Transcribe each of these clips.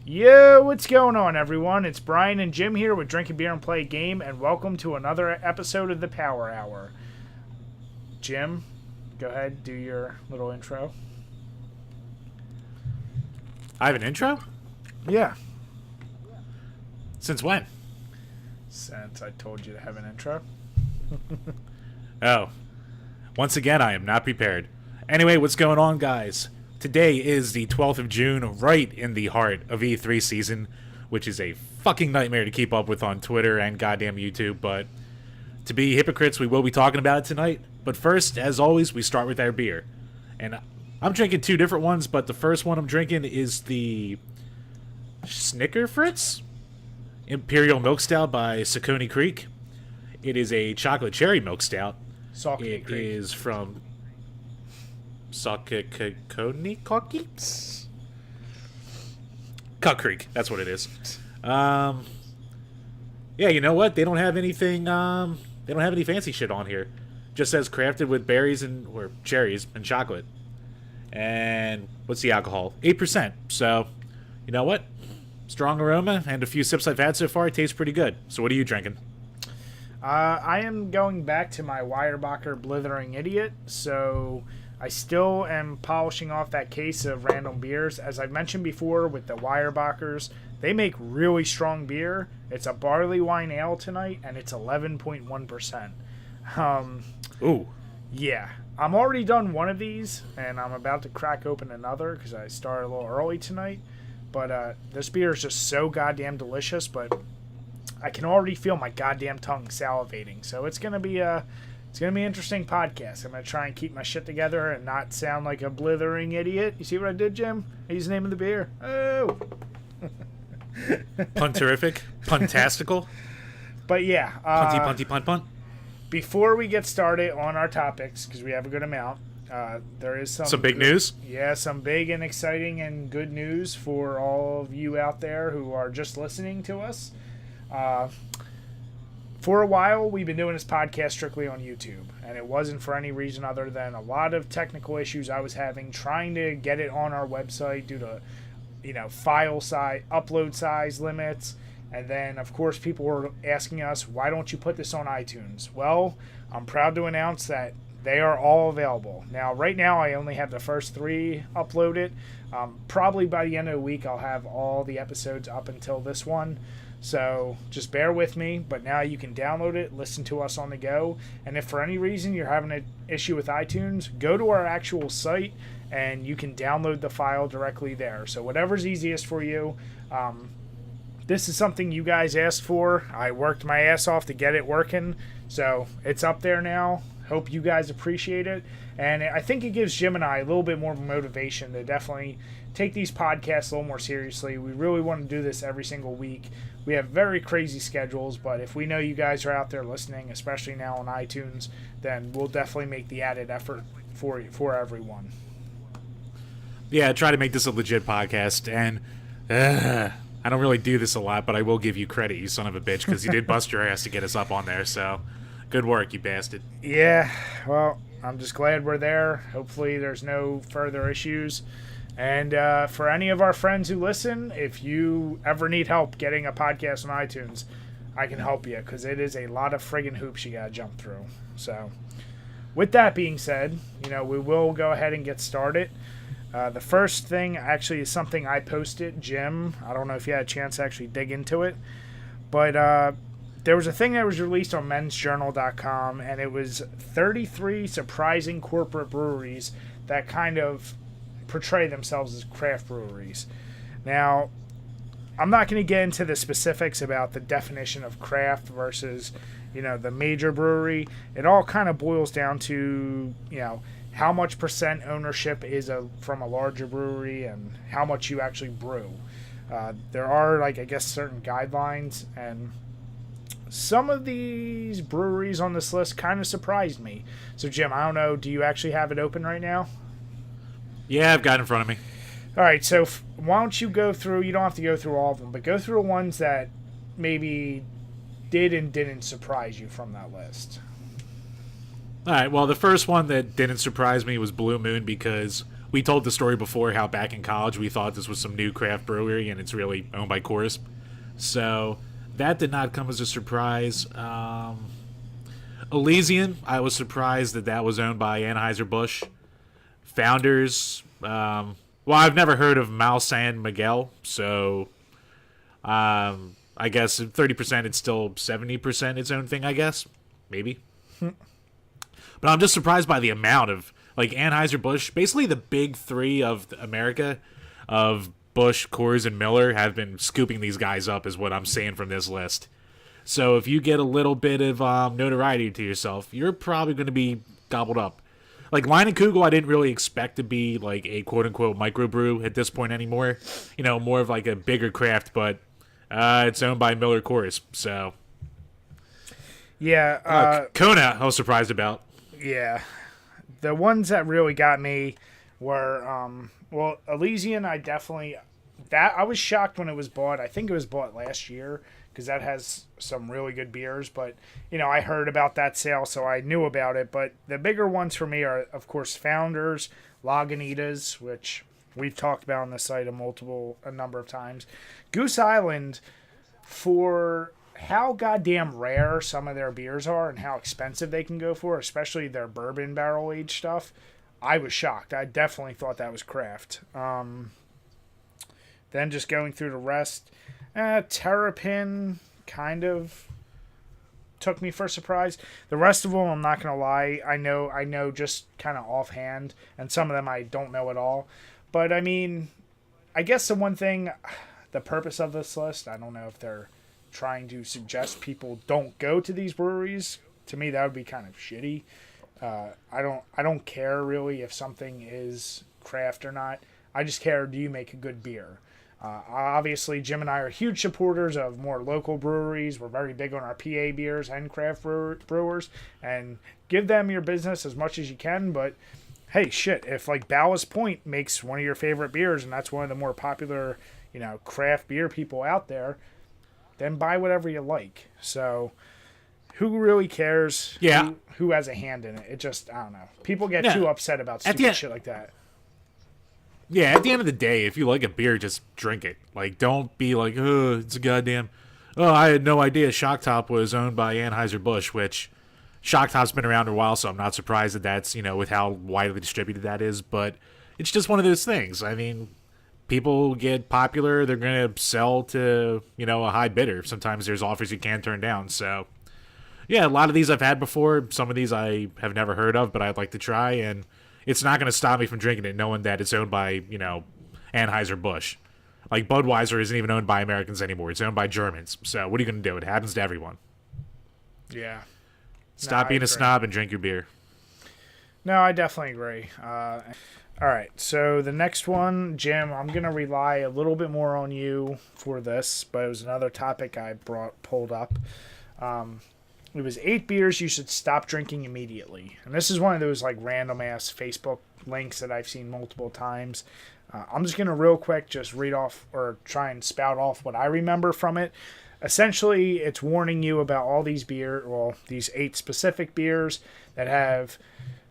Yo, what's going on, everyone? It's Brian and Jim here with Drink a Beer and Play a Game, and welcome to another episode of the Power Hour. Jim, go ahead, do your little intro. I have an intro? Yeah. Since when? Since I told you to have an intro. Oh. Once again, I am not prepared. Anyway, what's going on, guys? Today is the 12th of June, right in the heart of E3 season, which is a fucking nightmare to keep up with on Twitter and goddamn YouTube, but to be hypocrites, we will be talking about it tonight. But first, as always, we start with our beer. And I'm drinking two different ones, but the first one I'm drinking is the Snicker Fritz Imperial Milk Stout by Saucony Creek. It is a chocolate cherry milk stout. Saucony It is from Saucony Cut Creek. That's what it is. Yeah, you know what? They don't have anything. They don't have any fancy shit on here. Just says crafted with berries or cherries and chocolate. And what's the alcohol? 8%. So, you know what? Strong aroma and a few sips I've had so far. It tastes pretty good. So, what are you drinking? I am going back to my Weyerbacher Blithering Idiot, so I still am polishing off that case of random beers. As I mentioned before with the Weyerbacher's, they make really strong beer. It's a barley wine ale tonight, and it's 11.1%. Ooh. Yeah. I'm already done one of these, and I'm about to crack open another because I started a little early tonight. But this beer is just so goddamn delicious, but I can already feel my goddamn tongue salivating. So it's gonna be an interesting podcast. I'm gonna try and keep my shit together and not sound like a blithering idiot. You see what I did, Jim? I used the name of the beer. Oh. Punterific. Puntastical. But yeah. Punty, punt. Before we get started on our topics, because we have a good amount, there is some big news. Yeah, some big and exciting and good news for all of you out there who are just listening to us. For a while, we've been doing this podcast strictly on YouTube, and it wasn't for any reason other than a lot of technical issues I was having trying to get it on our website due to, file size, upload size limits. And then, of course, people were asking us, why don't you put this on iTunes? Well, I'm proud to announce that they are all available. Now, right now, I only have the first 3 uploaded. Probably by the end of the week, I'll have all the episodes up until this one. So just bear with me, but now you can download it, listen to us on the go. And if for any reason you're having an issue with iTunes, go to our actual site and you can download the file directly there. So whatever's easiest for you. This is something you guys asked for. I worked my ass off to get it working. So it's up there now. Hope you guys appreciate it. And I think it gives Jim and I a little bit more motivation to definitely take these podcasts a little more seriously. We really want to do this every single week. We have very crazy schedules, but if we know you guys are out there listening, especially now on iTunes, then we'll definitely make the added effort for everyone. Yeah, try to make this a legit podcast, and I don't really do this a lot, but I will give you credit, you son of a bitch, because you did bust your ass to get us up on there, so good work, you bastard. Yeah, well, I'm just glad we're there. Hopefully there's no further issues. And for any of our friends who listen, if you ever need help getting a podcast on iTunes, I can help you, because it is a lot of friggin' hoops you got to jump through. So with that being said, we will go ahead and get started. The first thing actually is something I posted, Jim. I don't know if you had a chance to actually dig into it. But there was a thing that was released on mensjournal.com, and it was 33 surprising corporate breweries that kind of portray themselves as craft breweries. Now, I'm not going to get into the specifics about the definition of craft versus, the major brewery. It all kind of boils down to, how much percent ownership is from a larger brewery and how much you actually brew. There are, certain guidelines, and some of these breweries on this list kind of surprised me. So, Jim, I don't know, do you actually have it open right now? Yeah, I've got it in front of me. All right, so why don't you go through, you don't have to go through all of them, but go through the ones that maybe did and didn't surprise you from that list. All right, well, the first one that didn't surprise me was Blue Moon because we told the story before how back in college we thought this was some new craft brewery and it's really owned by Coors. So that did not come as a surprise. Elysian, I was surprised that that was owned by Anheuser-Busch. Founders, well, I've never heard of Mal San Miguel, so I guess 30% it's still 70% its own thing, I guess. Maybe. But I'm just surprised by the amount of, like, Anheuser-Busch, basically the big three of America, of Busch, Coors, and Miller, have been scooping these guys up, is what I'm saying from this list. So if you get a little bit of notoriety to yourself, you're probably going to be gobbled up. Like, Line and Kugel, I didn't really expect to be, like, a quote-unquote microbrew at this point anymore. You know, more of, like, a bigger craft, but it's owned by Miller Coors, so... Yeah. Kona, I was surprised about. Yeah. The ones that really got me were, well, Elysian, I was shocked when it was bought. I think it was bought last year, because that has some really good beers. But, you know, I heard about that sale, so I knew about it. But the bigger ones for me are, of course, Founders, Lagunitas, which we've talked about on the site a number of times. Goose Island, for how goddamn rare some of their beers are and how expensive they can go for, especially their bourbon barrel-aged stuff, I was shocked. I definitely thought that was craft. Then just going through the rest, Terrapin kind of took me for a surprise. The rest of them, I'm not going to lie, I know just kind of offhand, and some of them I don't know at all. But, I mean, I guess the one thing, the purpose of this list, I don't know if they're trying to suggest people don't go to these breweries. To me, that would be kind of shitty. I don't care really if something is craft or not. I just care, do you make a good beer? Obviously, Jim and I are huge supporters of more local breweries. We're very big on our PA beers and craft brewers, and give them your business as much as you can. But hey, shit, if like Ballast Point makes one of your favorite beers, and that's one of the more popular, you know, craft beer people out there, then buy whatever you like. So who really cares? Yeah. Who has a hand in it? It just, I don't know. People get too upset about stupid shit like that. Yeah, at the end of the day, if you like a beer, just drink it. Like, don't be like, oh, it's a goddamn... Oh, I had no idea Shock Top was owned by Anheuser-Busch, which Shock Top's been around a while, so I'm not surprised that that's, you know, with how widely distributed that is. But it's just one of those things. I mean, people get popular, they're going to sell to, you know, a high bidder. Sometimes there's offers you can't turn down. So, yeah, a lot of these I've had before. Some of these I have never heard of, but I'd like to try. And it's not going to stop me from drinking it knowing that it's owned by, you know, Anheuser-Busch. Like, Budweiser isn't even owned by Americans anymore. It's owned by Germans. So what are you going to do? It happens to everyone. Yeah. Stop being a snob and drink your beer. No, I definitely agree. All right, so the next one, Jim, I'm going to rely a little bit more on you for this, but it was another topic I pulled up. It was 8 beers you should stop drinking immediately. And this is one of those like random-ass Facebook links that I've seen multiple times. I'm just going to real quick just read off or try and spout off what I remember from it. Essentially, it's warning you about all these these 8 specific beers that have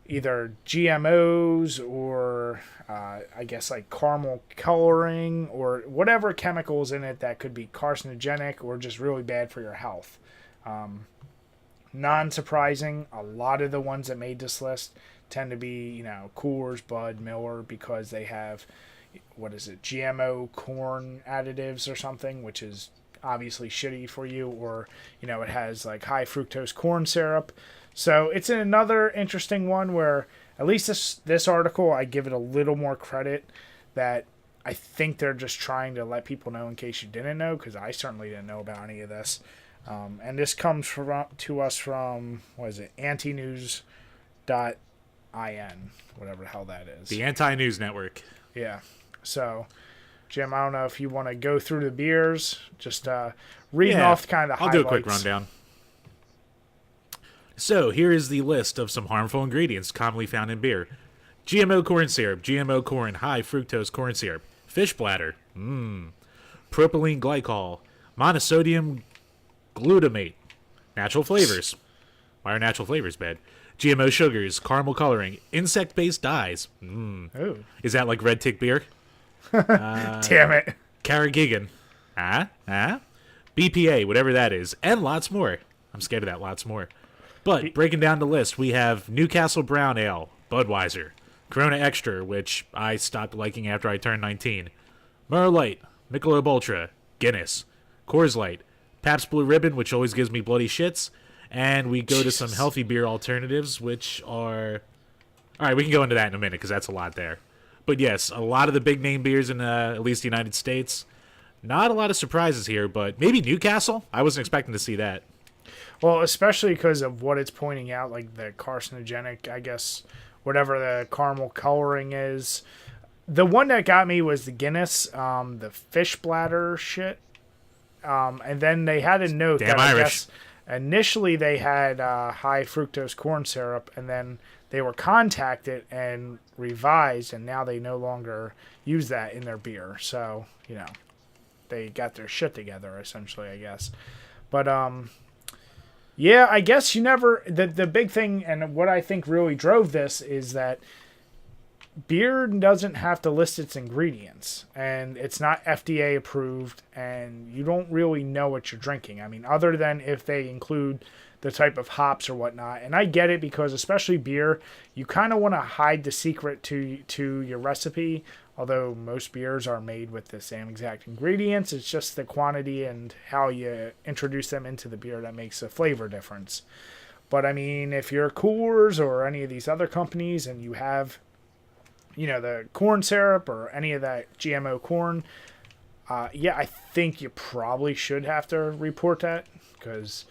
either GMOs or I guess like caramel coloring or whatever chemicals in it that could be carcinogenic or just really bad for your health. Non-surprising, a lot of the ones that made this list tend to be, you know, Coors, Bud, Miller, because they have, GMO corn additives or something, which is obviously shitty for you, or, you know, it has like high fructose corn syrup. So it's another interesting one where at least this article, I give it a little more credit that I think they're just trying to let people know in case you didn't know, because I certainly didn't know about any of this. And this comes to us from, antinews.in, whatever the hell that is. The Anti-News Network. Yeah. So, Jim, I don't know if you want to go through the beers, just reading off kind of the highlights. I'll do a quick rundown. So, here is the list of some harmful ingredients commonly found in beer. GMO corn syrup, GMO corn, high fructose corn syrup, fish bladder, propylene glycol, monosodium glutamate, natural flavors. Why are natural flavors bad? GMO sugars, caramel coloring, insect-based dyes. Oh, Is that like red tick beer? damn it. Carrageenan. BPA, whatever that is. And lots more. I'm scared of that, lots more. But breaking down the list, we have Newcastle Brown Ale, Budweiser, Corona Extra, which I stopped liking after I turned 19, Miller Lite, Michelob Ultra, Guinness, Coors Light, Pabst Blue Ribbon, which always gives me bloody shits, and we go to some healthy beer alternatives, which are... Alright, we can go into that in a minute, because that's a lot there. But yes, a lot of the big name beers in at least the United States. Not a lot of surprises here, but maybe Newcastle? I wasn't expecting to see that. Well, especially because of what it's pointing out, like the carcinogenic, I guess, whatever the caramel coloring is. The one that got me was the Guinness, the fish bladder shit. And then they had a note Damn that Irish. I guess initially they had high fructose corn syrup, and then they were contacted and revised, and now they no longer use that in their beer. So, you know, they got their shit together, essentially, I guess. But, yeah, I guess you never... The big thing, and what I think really drove this, is that beer doesn't have to list its ingredients, and it's not FDA approved, and you don't really know what you're drinking. I mean, other than if they include the type of hops or whatnot. And I get it, because especially beer, you kind of want to hide the secret to your recipe, although most beers are made with the same exact ingredients. It's just the quantity and how you introduce them into the beer that makes a flavor difference. But I mean, if you're Coors or any of these other companies and you have, you know, the corn syrup or any of that GMO corn, yeah, I think you probably should have to report that, because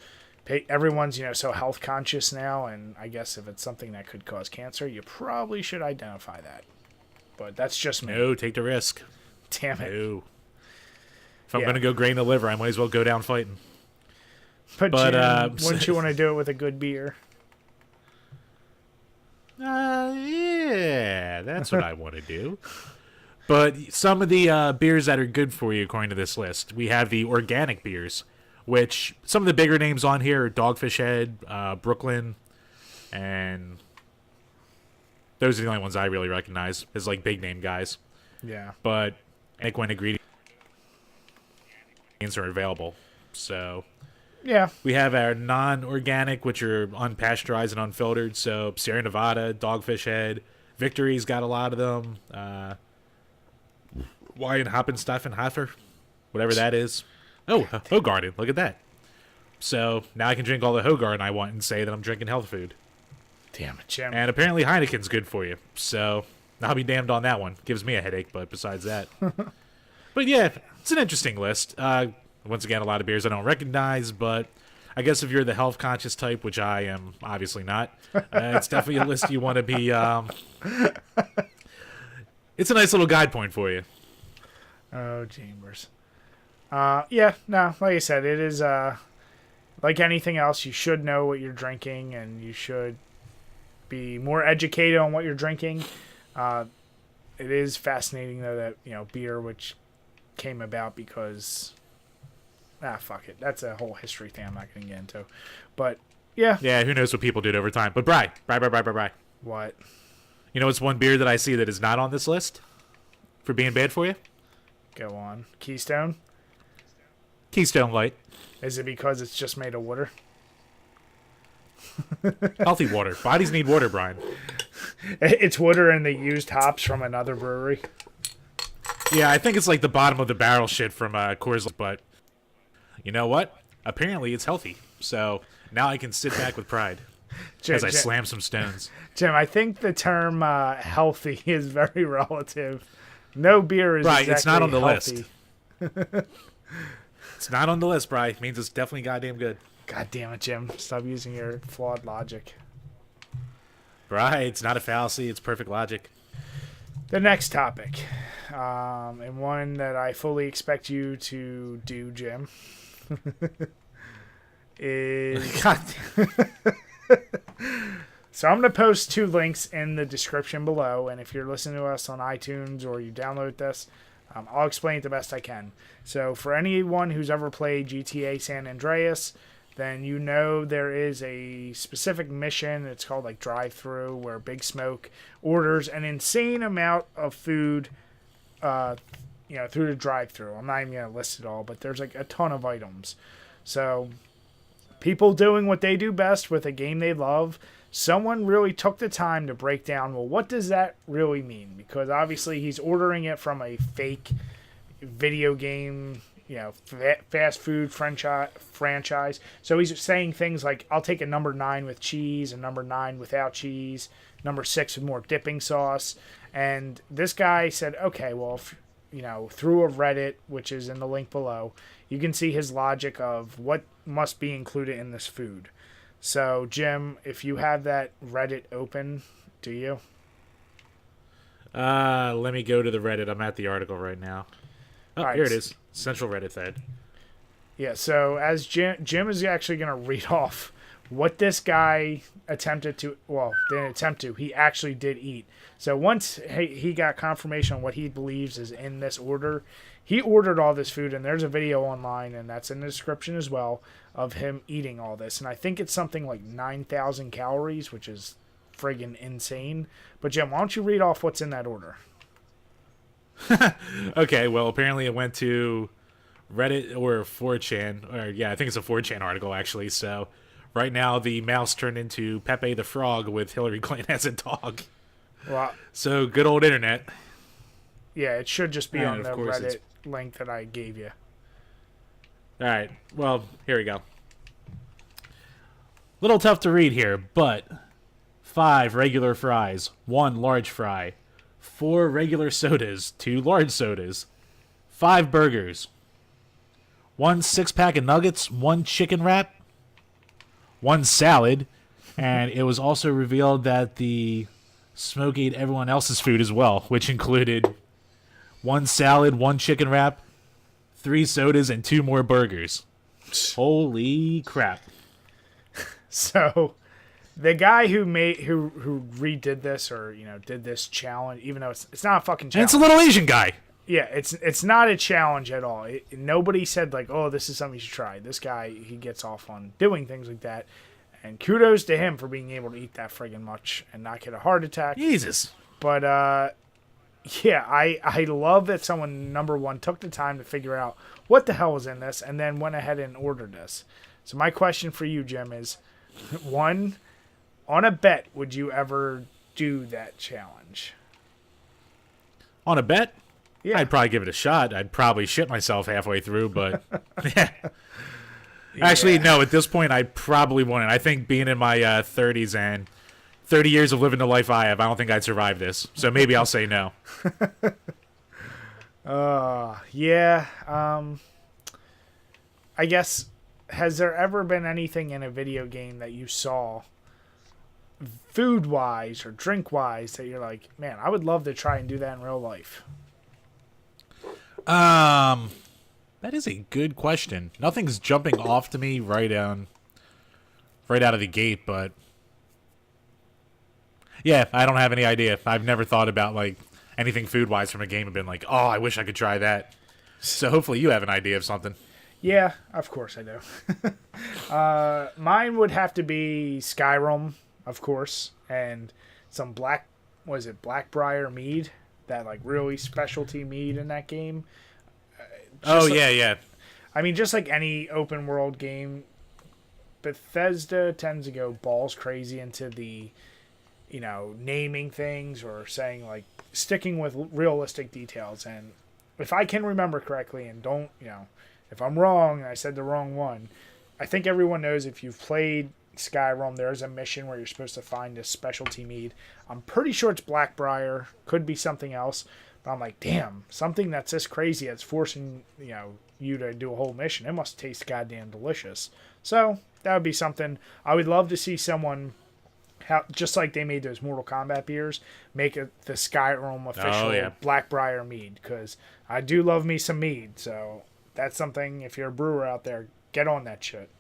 everyone's, you know, so health conscious now, and I guess if it's something that could cause cancer, you probably should identify that. But that's just me. No, take the risk. Damn it. No. If I'm going to go grain the liver, I might as well go down fighting. But Jim, wouldn't you want to do it with a good beer? Yeah, that's what I want to do. But some of the beers that are good for you, according to this list, we have the organic beers, which some of the bigger names on here are Dogfish Head, Brooklyn, and those are the only ones I really recognize as like big name guys. Yeah. But when ingredients are available. So yeah, we have our non-organic, which are unpasteurized and unfiltered. So Sierra Nevada, Dogfish Head, Victory's got a lot of them. Wyan Hoppensteiffenhofer, whatever that is. Oh, Hoegaarden, look at that. So now I can drink all the Hoegaarden I want and say that I'm drinking health food. Damn it, Jim. And apparently Heineken's good for you. So I'll be damned on that one. Gives me a headache, but besides that. But yeah, it's an interesting list. Once again, a lot of beers I don't recognize, but I guess if you're the health conscious type, which I am obviously not, it's definitely a list you want to be... it's a nice little guide point for you. Oh, Chambers. Yeah, no, like I said, it is like anything else. You should know what you're drinking, and you should be more educated on what you're drinking. It is fascinating, though, that, you know, beer, which came about because... fuck it. That's a whole history thing I'm not going to get into. But, yeah. Yeah, who knows what people did over time. But Bri. What? You know what's one beer that I see that is not on this list for being bad for you? Go on. Keystone? Keystone Light. Is it because it's just made of water? Healthy water. Bodies need water, Brian. It's water and they used hops from another brewery. Yeah, I think it's like the bottom of the barrel shit from Coors Light, but you know what? Apparently it's healthy. So now I can sit back with pride as I slam some stones. Jim, I think the term healthy is very relative. No beer is right, exactly it's not on the healthy. list. It's not on the list, Bri. It means it's definitely goddamn good. God damn it, Jim. Stop using your flawed logic. Right, it's not a fallacy. It's perfect logic. The next topic, and one that I fully expect you to do, Jim, is... God. So I'm going to post 2 links in the description below, and if you're listening to us on iTunes or you download this, I'll explain it the best I can. So for anyone who's ever played GTA San Andreas, then you know there is a specific mission. It's called like drive-through, where Big Smoke orders an insane amount of food, through the drive-through. I'm not even gonna list it all, but there's like a ton of items. So people doing what they do best with a game they love. Someone really took the time to break down, well, what does that really mean? Because obviously he's ordering it from a fake video game, fast food franchise. So he's saying things like, I'll take a number 9 with cheese, a number 9 without cheese, number 6 with more dipping sauce. And this guy said, okay, well, through a Reddit, which is in the link below, you can see his logic of what must be included in this food. So, Jim, if you have that Reddit open, do you? Let me go to the Reddit. I'm at the article right now. Oh, right. Here it is. Central Reddit thread. Yeah, so as Jim is actually going to read off what this guy attempted to, didn't attempt to, he actually did eat. So once he got confirmation on what he believes is in this order, he ordered all this food, and there's a video online, and that's in the description as well, of him eating all this. And I think it's something like 9,000 calories, which is friggin' insane. But Jim, why don't you read off what's in that order? Okay, well, apparently it went to Reddit or 4chan, I think it's a 4chan article, actually. So right now the mouse turned into Pepe the Frog with Hillary Clinton as a dog. Well, so good old internet. Yeah, it should just be on of the course Reddit link that I gave you. All right, well, here we go. Little tough to read here, but 5 regular fries, 1 large fry, 4 regular sodas, 2 large sodas, 5 burgers, 1 6-pack of nuggets, 1 chicken wrap, 1 salad, and it was also revealed that the smoke ate everyone else's food as well, which included 1 salad, 1 chicken wrap, 3 sodas, and 2 more burgers. Holy crap. So the guy who redid this, or did this challenge, even though it's not a fucking challenge. And it's a little Asian guy. Yeah, it's not a challenge at all. Nobody said like, oh, this is something you should try. This guy, he gets off on doing things like that. And kudos to him for being able to eat that friggin' much and not get a heart attack. Jesus. But yeah, I love that someone, number one, took the time to figure out what the hell was in this and then went ahead and ordered this. So my question for you, Jim, is, 1, on a bet, would you ever do that challenge? On a bet? Yeah. I'd probably give it a shot. I'd probably shit myself halfway through, but yeah. Actually, no, at this point, I probably wouldn't. I think being in my 30s and 30 years of living the life I have, I don't think I'd survive this. So maybe I'll say no. Yeah. I guess, has there ever been anything in a video game that you saw food-wise or drink-wise that you're like, man, I would love to try and do that in real life? That is a good question. Nothing's jumping off to me right out of the gate, but yeah, I don't have any idea. I've never thought about like anything food-wise from a game and been like, oh, I wish I could try that. So hopefully you have an idea of something. Yeah, of course I do. Mine would have to be Skyrim, of course, and some Blackbriar mead, that like really specialty mead in that game. Yeah. I mean, just like any open world game, Bethesda tends to go balls crazy into the, naming things or saying like sticking with realistic details. And if I can remember correctly, and don't, if I'm wrong and I said the wrong one, I think everyone knows if you've played Skyrim, there's a mission where you're supposed to find this specialty mead. I'm pretty sure it's Blackbriar, could be something else. But I'm like, damn, something that's this crazy that's forcing, you to do a whole mission. It must taste goddamn delicious. So that would be something. I would love to see someone, just like they made those Mortal Kombat beers, make the Skyrim official Blackbriar mead. Because I do love me some mead. So that's something, if you're a brewer out there, get on that shit.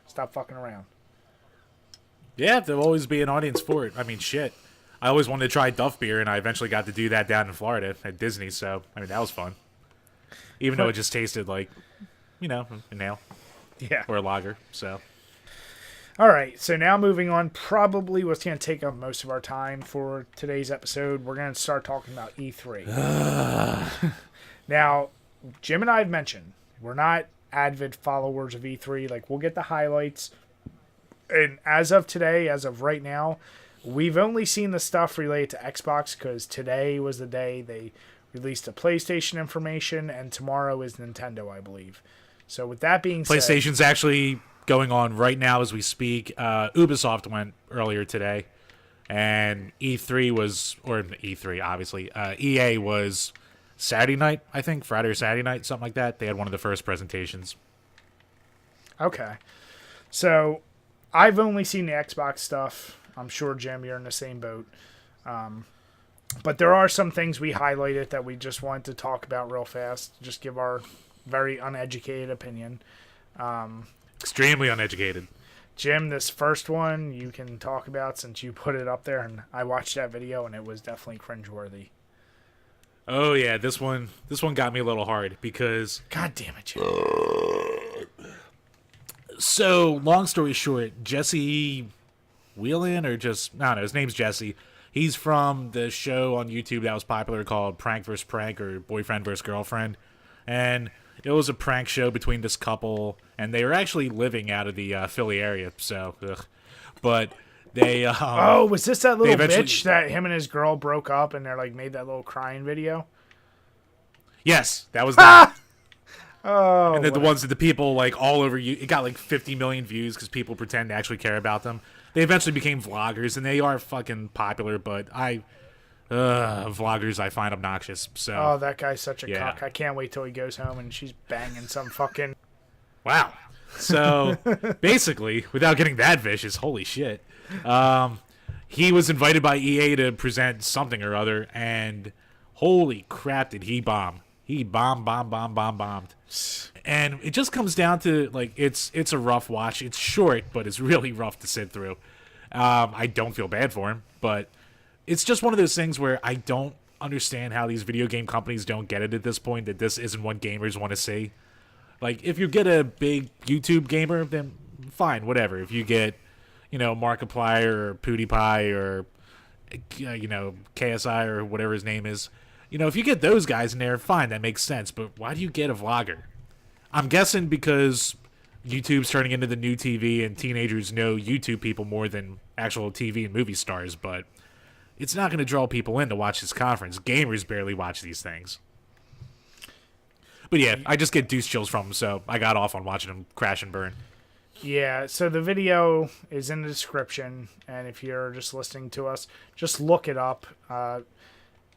Stop fucking around. Yeah, there'll always be an audience for it. I mean, shit. I always wanted to try Duff beer, and I eventually got to do that down in Florida at Disney, so, I mean, that was fun. Even though it just tasted like, an ale. Yeah. Or a lager, so. All right, so now moving on, probably what's going to take up most of our time for today's episode, we're going to start talking about E3. Now, Jim and I have mentioned, we're not avid followers of E3. Like, we'll get the highlights. And as of today, as of right now, we've only seen the stuff related to Xbox because today was the day they released the PlayStation information, and tomorrow is Nintendo, I believe. So with that being said... PlayStation's actually going on right now as we speak. Ubisoft went earlier today, and E3 was... Or E3, obviously. EA was Saturday night, I think. Friday or Saturday night, something like that. They had one of the first presentations. Okay. So, I've only seen the Xbox stuff. I'm sure, Jim, you're in the same boat. But there are some things we highlighted that we just wanted to talk about real fast. Just give our very uneducated opinion. Extremely uneducated. Jim, this first one you can talk about since you put it up there, and I watched that video, and it was definitely cringeworthy. Oh, yeah, this one got me a little hard because... God damn it, Jim. So, long story short, Jesse Whelan, or just... I don't know, his name's Jesse. He's from the show on YouTube that was popular called Prank vs. Prank, or Boyfriend vs. Girlfriend. And it was a prank show between this couple, and they were actually living out of the Philly area, so... Ugh. But they... oh, was this that little bitch that him and his girl broke up, and they're like made that little crying video? Yes, that was that. Oh, and then the ones that the people, like, all over you... It got, like, 50 million views because people pretend to actually care about them. They eventually became vloggers, and they are fucking popular, but vloggers I find obnoxious, so... Oh, that guy's such a cuck. I can't wait till he goes home and she's banging some fucking... Wow. So, basically, without getting that vicious, holy shit, he was invited by EA to present something or other, and holy crap did he bomb. He bombed. And it just comes down to, like, it's a rough watch. It's short, but it's really rough to sit through. I don't feel bad for him, but it's just one of those things where I don't understand how these video game companies don't get it at this point, that this isn't what gamers want to see. Like, if you get a big YouTube gamer, then fine, whatever. If you get, Markiplier or PewDiePie or, KSI or whatever his name is, if you get those guys in there, fine, that makes sense. But why do you get a vlogger? I'm guessing because YouTube's turning into the new TV and teenagers know YouTube people more than actual TV and movie stars, but it's not going to draw people in to watch this conference. Gamers barely watch these things. But yeah, I just get deuce chills from them, so I got off on watching them crash and burn. Yeah, so the video is in the description, and if you're just listening to us, just look it up.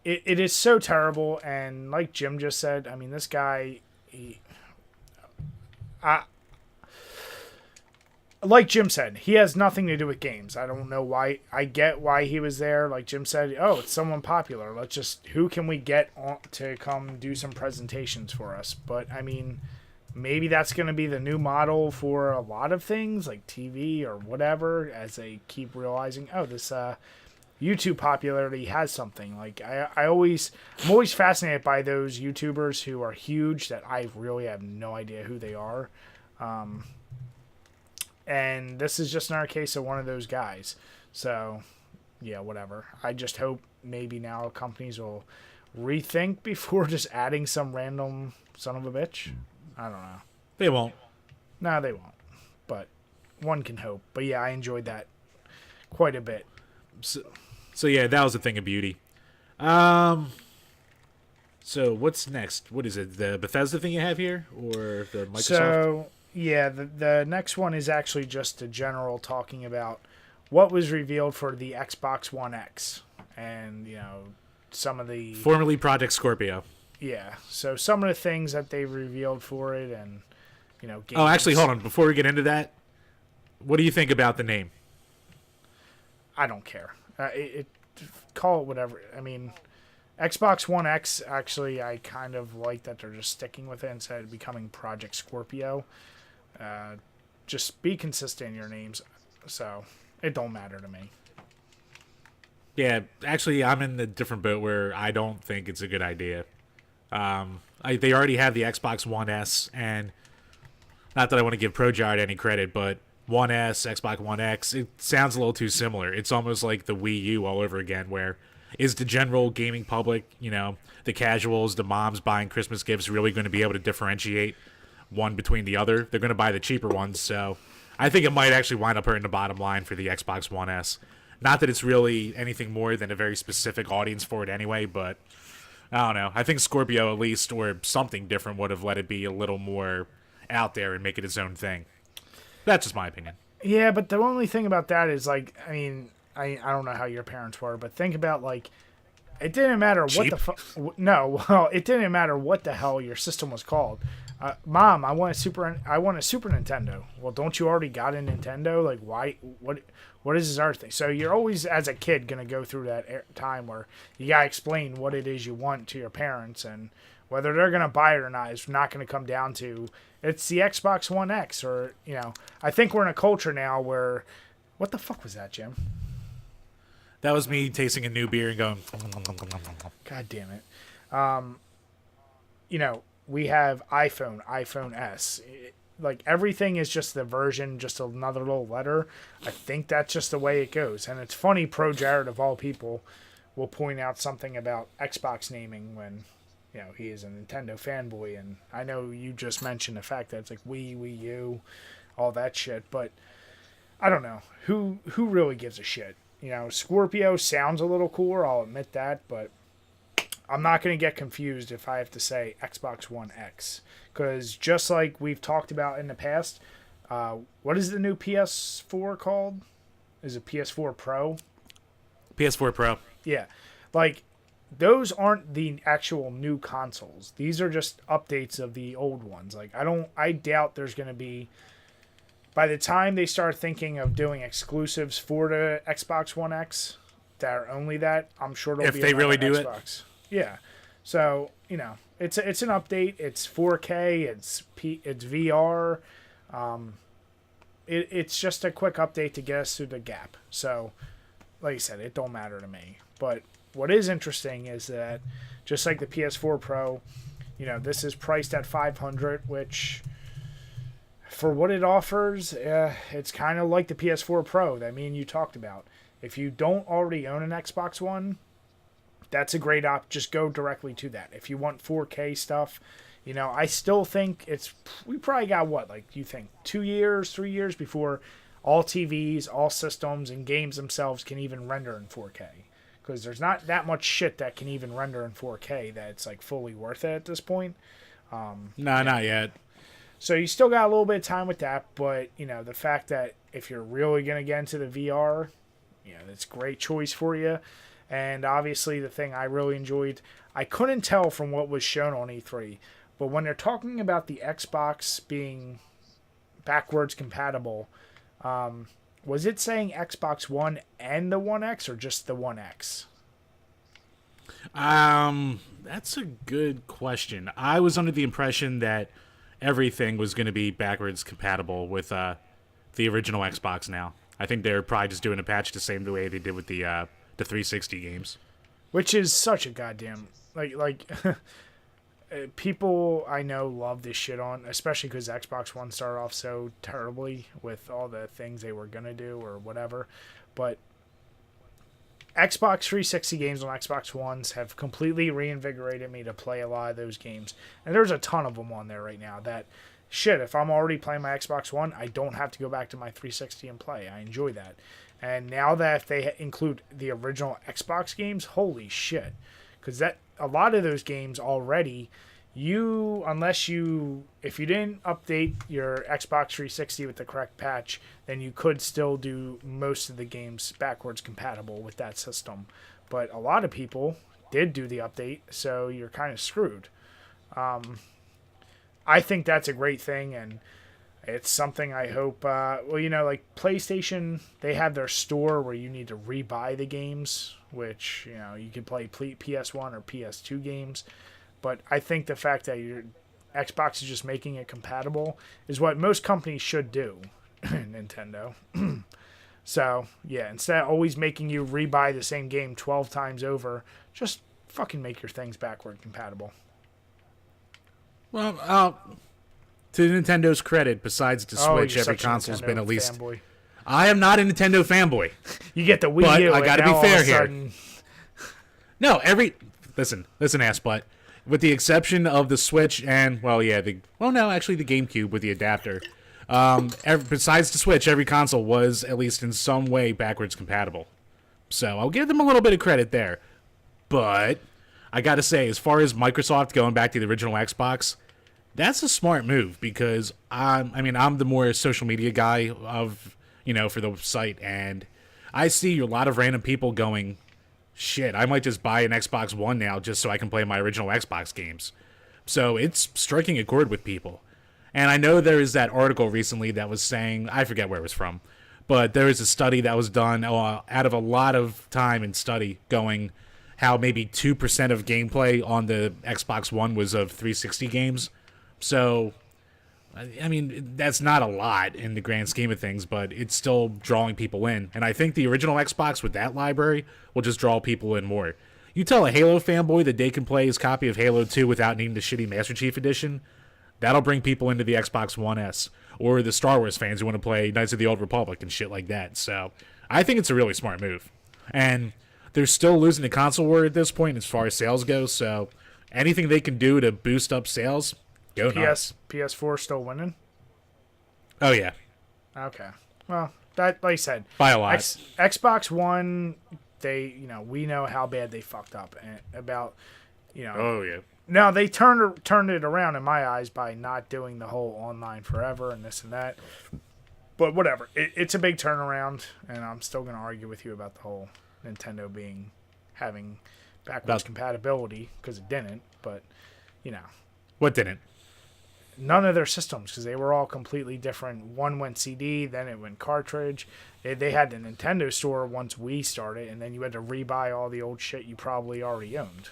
It is so terrible, and like Jim just said, I mean, this guy... like Jim said, he has nothing to do with games. I don't know why. I get why he was there. Like Jim said, oh, it's someone popular. Who can we get on to come do some presentations for us? But, I mean, maybe that's going to be the new model for a lot of things, like TV or whatever, as they keep realizing, oh, this YouTube popularity has something. Like, I'm always fascinated by those YouTubers who are huge that I really have no idea who they are. And this is just another case of one of those guys. So, yeah, whatever. I just hope maybe now companies will rethink before just adding some random son of a bitch. I don't know. They won't. No, they won't. But one can hope. But yeah, I enjoyed that quite a bit. So yeah, that was a thing of beauty. So what's next? What is it? The Bethesda thing you have here, or the Microsoft? So yeah, the next one is actually just a general talking about what was revealed for the Xbox One X, and some of the formerly Project Scorpio. Yeah, so some of the things that they revealed for it, and games. Oh, actually, hold on. Before we get into that, what do you think about the name? I don't care. Call it whatever. I mean, Xbox One X, actually, I kind of like that they're just sticking with it instead of becoming Project Scorpio. Just be consistent in your names, so it don't matter to me. Yeah, actually, I'm in the different boat where I don't think it's a good idea. They already have the Xbox One S, and not that I want to give ProJard any credit, but One S, Xbox One X, it sounds a little too similar. It's almost like the Wii U all over again, where is the general gaming public, the casuals, the moms buying Christmas gifts, really going to be able to differentiate one between the other? They're going to buy the cheaper ones, so I think it might actually wind up hurting the bottom line for the Xbox One S. Not that it's really anything more than a very specific audience for it anyway, but I don't know. I think Scorpio, at least, or something different, would have let it be a little more out there and make it its own thing. That's just my opinion. Yeah, but the only thing about that is, like, I don't know how your parents were, but think about, like, it didn't matter what Cheap? the fuck. No, well, it didn't matter what the hell your system was called. Mom, I want a Super Nintendo. Well, don't you already got a Nintendo? Like, why? What is this other thing? So you're always, as a kid, gonna go through that time where you gotta explain what it is you want to your parents, and whether they're gonna buy it or not is not gonna come down to it's the Xbox One X, or I think we're in a culture now where, what the fuck was that, Jim? That was me tasting a new beer and going, God damn it. We have iPhone S. Like, everything is just the version, just another little letter. I think that's just the way it goes. And it's funny, Pro Jared, of all people, will point out something about Xbox naming when, he is a Nintendo fanboy. And I know you just mentioned the fact that it's like Wii U, all that shit. But I don't know. Who really gives a shit? Scorpio sounds a little cooler, I'll admit that, but I'm not going to get confused if I have to say Xbox One X. Because just like we've talked about in the past, what is the new PS4 called? Is it PS4 Pro? PS4 Pro. Yeah. Like, those aren't the actual new consoles. These are just updates of the old ones. Like, I doubt there's going to be, by the time they start thinking of doing exclusives for the Xbox One X that are only that, I'm sure it'll If be they really do Xbox. It. Yeah. So, it's an update. It's 4K. It's VR. It's just a quick update to get us through the gap. So, like I said, it don't matter to me. But what is interesting is that just like the PS4 Pro, this is priced at $500, which for what it offers, it's kind of like the PS4 Pro that me and you talked about. If you don't already own an Xbox One, that's a great just go directly to that. If you want 4K stuff, I still think we probably got you think 2 years, 3 years before all TVs, all systems, and games themselves can even render in 4K. Because there's not that much shit that can even render in 4K that's like fully worth it at this point. Not yet. So you still got a little bit of time with that, but the fact that if you're really gonna get into the VR, that's a great choice for you. And obviously the thing I really enjoyed, I couldn't tell from what was shown on E3, but when they're talking about the Xbox being backwards compatible, was it saying Xbox One and the One X or just the One X? That's a good question. I was under the impression that everything was going to be backwards compatible with the original Xbox now. I think they're probably just doing a patch the same way they did with the 360 games. Which is such a goddamn like people I know love this shit on, especially because Xbox One started off so terribly with all the things they were gonna do or whatever. But Xbox 360 games on Xbox Ones have completely reinvigorated me to play a lot of those games, and there's a ton of them on there right now. That shit, if I'm already playing my Xbox One, I don't have to go back to my 360 and play. I enjoy that. And now that if they include the original Xbox games, holy shit. Because that a lot of those games already, if you didn't update your Xbox 360 with the correct patch, then you could still do most of the games backwards compatible with that system. But a lot of people did do the update, so you're kind of screwed. I think that's a great thing, and it's something I hope, like PlayStation, they have their store where you need to rebuy the games, which, you can play PS1 or PS2 games. But I think the fact that your Xbox is just making it compatible is what most companies should do, Nintendo. So, yeah, instead of always making you rebuy the same game 12 times over, just fucking make your things backward compatible. Well, to Nintendo's credit, besides the Oh, Switch, you're every such a console's Nintendo been at least. fanboy. I am not a Nintendo fanboy. You get the Wii But U, I and gotta be now all fair of a here. sudden, No, listen, ass butt. With the exception of the Switch and the GameCube with the adapter. Besides the Switch, every console was at least in some way backwards compatible. So I'll give them a little bit of credit there. But I gotta say, as far as Microsoft going back to the original Xbox, that's a smart move because I'm the more social media guy of for the site, and I see a lot of random people going, shit, I might just buy an Xbox One now just so I can play my original Xbox games. So it's striking a chord with people. And I know there is that article recently that was saying, I forget where it was from, but there is a study that was done out of a lot of time and study going how maybe 2% of gameplay on the Xbox One was of 360 games. So, I mean, that's not a lot in the grand scheme of things, but it's still drawing people in. And I think the original Xbox with that library will just draw people in more. You tell a Halo fanboy that they can play his copy of Halo 2 without needing the shitty Master Chief Edition, that'll bring people into the Xbox One S. Or the Star Wars fans who want to play Knights of the Old Republic and shit like that. So, I think it's a really smart move. And they're still losing the console war at this point as far as sales go, so anything they can do to boost up sales, go nuts. PS4 still winning? Oh, yeah. Okay. Well, that, like I said, By a lot. Xbox One, we know how bad they fucked up about, Oh, yeah. Now, they turned it around in my eyes by not doing the whole online forever and this and that. But whatever. It's a big turnaround, and I'm still going to argue with you about the whole Nintendo having backwards compatibility, because it didn't, but, What didn't? None of their systems, because they were all completely different. One went CD, then it went cartridge. They had the Nintendo store once we started, and then you had to rebuy all the old shit you probably already owned.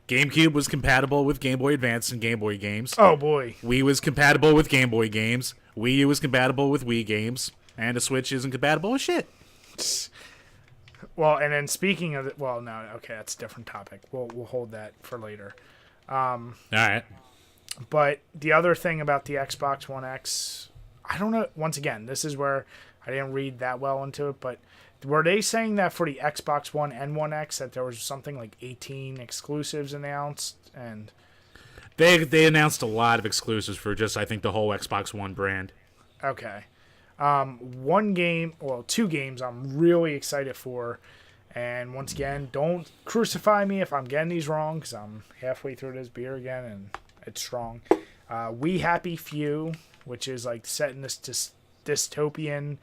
GameCube was compatible with Game Boy Advance and Game Boy games. Oh, boy. Wii was compatible with Game Boy games. Wii U was compatible with Wii games. And the Switch isn't compatible with shit. Well, and then speaking of it, well, no, okay, that's a different topic. We'll hold that for later. All right. But the other thing about the Xbox One X, I don't know. Once again, this is where I didn't read that well into it, but were they saying that for the Xbox One and One X that there was something like 18 exclusives announced? And they announced a lot of exclusives for just, I think, the whole Xbox One brand. Okay. Two games I'm really excited for. And once again, don't crucify me if I'm getting these wrong, because I'm halfway through this beer again, and it's strong. We Happy Few, which is like set in this dystopian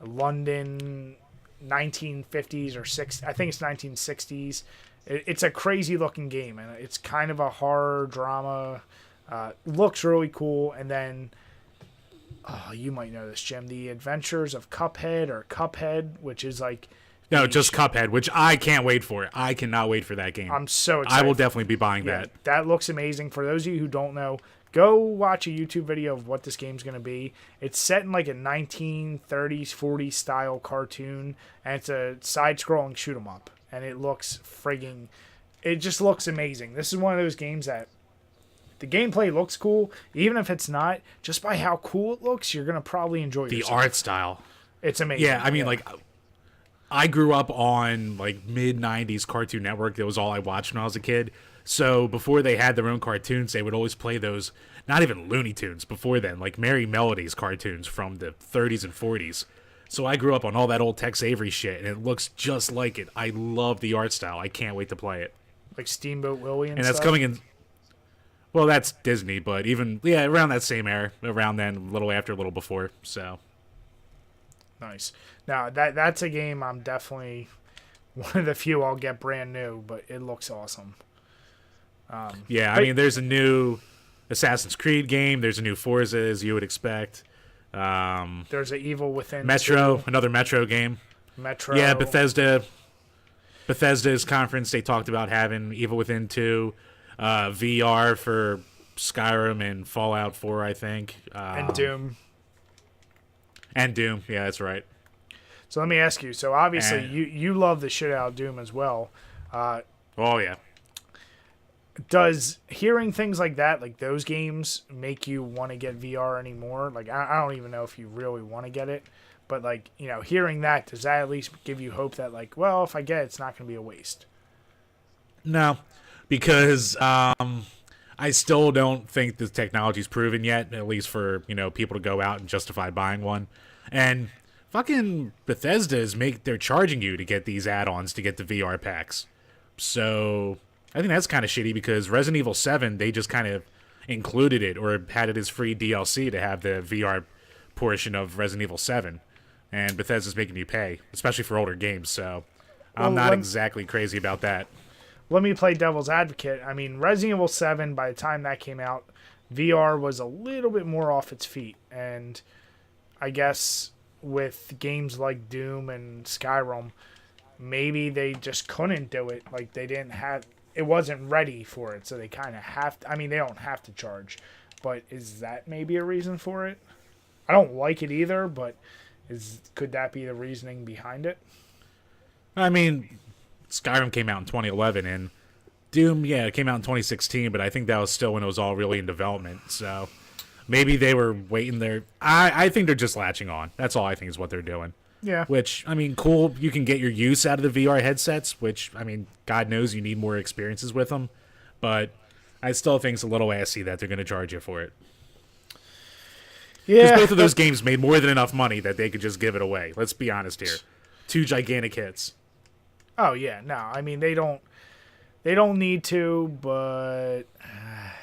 London 1950s or 60s. I think it's 1960s. It's a crazy looking game, and it's kind of a horror drama. Looks really cool. And then, you might know this, Jim, The Adventures of Cuphead, which is like... No, just Cuphead, which I can't wait for. I cannot wait for that game. I'm so excited. I will definitely be buying that. That looks amazing. For those of you who don't know, go watch a YouTube video of what this game's going to be. It's set in like a 1930s, 40s style cartoon, and it's a side-scrolling shoot-'em-up. And it looks it just looks amazing. This is one of those games that the gameplay looks cool. Even if it's not, just by how cool it looks, you're going to probably enjoy the yourself. art style. It's amazing. Yeah, I mean, like... I grew up on like mid-90s Cartoon Network. That was all I watched when I was a kid. So before they had their own cartoons, they would always play those, not even Looney Tunes before then, like Merry Melodies cartoons from the 30s and 40s. So I grew up on all that old Tex Avery shit, and it looks just like it. I love the art style. I can't wait to play it. Like Steamboat Willie and that's stuff? coming in... Well, that's Disney, but even, around that same era. Around then, a little after, a little before, so... Nice. Now, that's a game I'm definitely one of the few I'll get brand new, but it looks awesome. I mean, there's a new Assassin's Creed game. There's a new Forza, as you would expect. There's an Evil Within Metro, 2. Another Metro game. Metro. Yeah, Bethesda's conference, they talked about having Evil Within 2, VR for Skyrim and Fallout 4, I think. And Doom. And Doom, yeah, that's right. So let me ask you. So obviously you love the shit out of Doom as well. Oh yeah. does hearing things like that, like those games, make you want to get VR anymore? Like, I don't even know if you really want to get it, but like, hearing that, does that at least give you hope that like, well, if I get it, it's not going to be a waste? No, because I still don't think the technology's proven yet, at least for, people to go out and justify buying one. And fucking Bethesda they're charging you to get these add-ons to get the VR packs. So I think that's kind of shitty because Resident Evil 7, they just kind of included it or had it as free DLC to have the VR portion of Resident Evil 7. And Bethesda's making you pay, especially for older games. So I'm not exactly crazy about that. Let me play devil's advocate. I mean, Resident Evil 7, by the time that came out, VR was a little bit more off its feet. And I guess with games like Doom and Skyrim, maybe they just couldn't do it. Like, it wasn't ready for it, so they kind of have to. I mean, they don't have to charge, but is that maybe a reason for it? I don't like it either, but could that be the reasoning behind it? I mean, Skyrim came out in 2011, and Doom, it came out in 2016, but I think that was still when it was all really in development, so maybe they were waiting there. I think they're just latching on. That's all I think is what they're doing. Yeah. Which, I mean, cool. You can get your use out of the VR headsets, which, I mean, God knows you need more experiences with them. But I still think it's a little assy that they're going to charge you for it. Yeah. Because both of those games made more than enough money that they could just give it away. Let's be honest here. 2 gigantic hits. Oh, yeah. No, I mean, they don't need to, but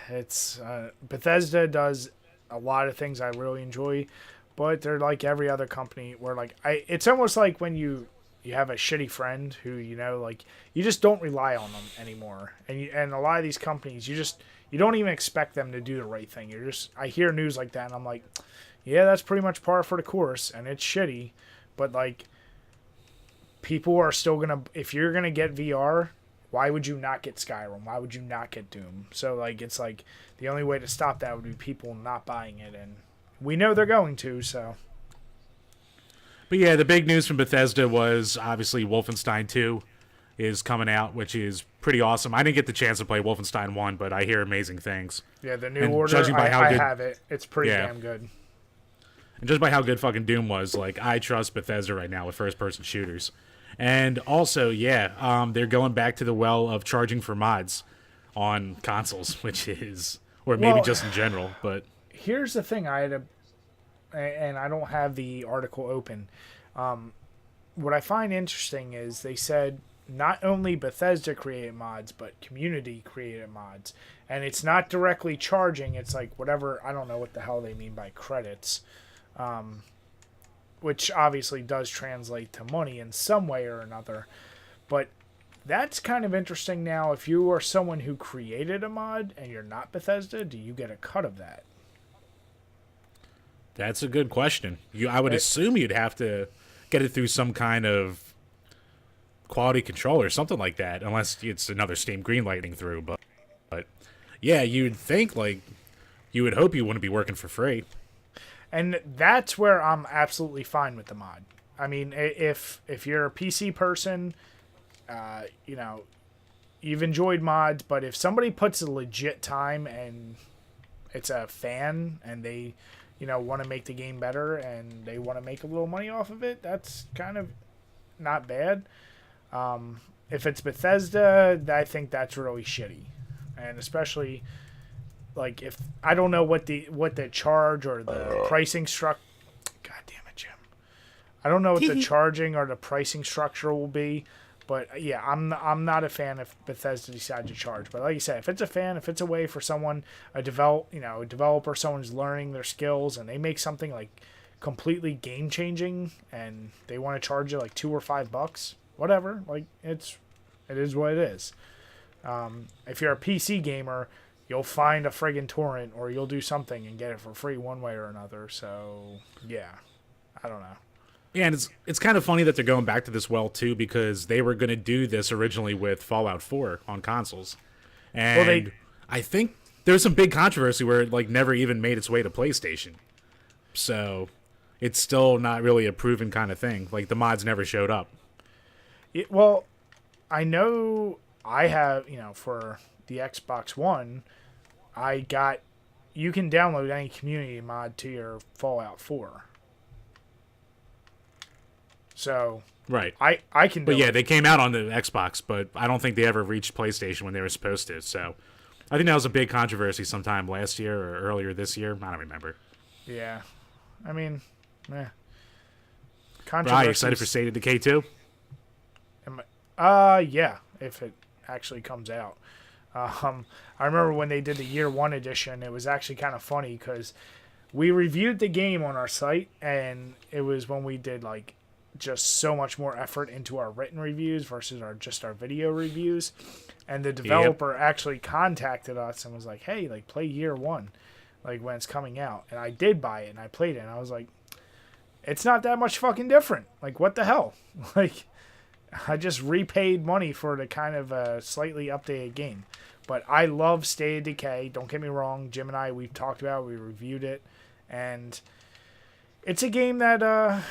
it's Bethesda does a lot of things I really enjoy. But they're like every other company where like it's almost like when you have a shitty friend who like you just don't rely on them anymore, and a lot of these companies you don't even expect them to do the right thing. I hear news like that and I'm like, yeah, that's pretty much par for the course, and it's shitty, but like people are still gonna, if you're gonna get VR, why would you not get Skyrim? Why would you not get Doom? So like it's like the only way to stop that would be people not buying it, and we know they're going to, so. But yeah, the big news from Bethesda was obviously Wolfenstein 2 is coming out, which is pretty awesome. I didn't get the chance to play Wolfenstein 1, but I hear amazing things. Yeah, the new order, I have it. It's pretty damn good. And just by how good fucking Doom was, like, I trust Bethesda right now with first-person shooters. And also, they're going back to the well of charging for mods on consoles, which is, or maybe just in general, but... Here's the thing, and I don't have the article open. What I find interesting is they said not only Bethesda created mods, but community created mods. And it's not directly charging, it's like whatever, I don't know what the hell they mean by credits. Which obviously does translate to money in some way or another. But that's kind of interesting now. If you are someone who created a mod and you're not Bethesda, do you get a cut of that? That's a good question. I would assume you'd have to get it through some kind of quality control or something like that, unless it's another Steam greenlighting through. But yeah, you'd think, like, you would hope you wouldn't be working for free. And that's where I'm absolutely fine with the mod. I mean, if you're a PC person, you've enjoyed mods, but if somebody puts a legit time and it's a fan and they... want to make the game better and they want to make a little money off of it, that's kind of not bad. If it's Bethesda, I think that's really shitty. And especially, like, if I don't know what the charge or the pricing structure... God damn it, Jim. I don't know what the charging or the pricing structure will be. But yeah, I'm not a fan if Bethesda decides to charge. But like you said, if it's a way for someone, a developer, someone's learning their skills, and they make something like completely game changing, and they want to charge you like $2 or $5, whatever. Like it is what it is. If you're a PC gamer, you'll find a friggin' torrent or you'll do something and get it for free one way or another. So yeah, I don't know. Yeah, and it's kind of funny that they're going back to this well, too, because they were going to do this originally with Fallout 4 on consoles. And I think there was some big controversy where it like never even made its way to PlayStation. So it's still not really a proven kind of thing. Like, the mods never showed up. Well, I know I have, for the Xbox One, you can download any community mod to your Fallout 4. So Right. I can do But yeah, it. they came out on the Xbox, but I don't think they ever reached PlayStation when they were supposed to. So I think that was a big controversy sometime last year or earlier this year. I don't remember. Yeah. I mean, Are you excited for State of Decay 2? Yeah, if it actually comes out. I remember when they did the Year 1 edition, it was actually kind of funny because we reviewed the game on our site, and it was when we did like just so much more effort into our written reviews versus our video reviews. And the developer actually contacted us and was like, hey, like play Year 1, like when it's coming out. And I did buy it and I played it and I was like, it's not that much fucking different. Like, what the hell? Like, I just repaid money for the kind of slightly updated game. But I love State of Decay. Don't get me wrong. Jim and I, we've talked about it. We reviewed it. And it's a game that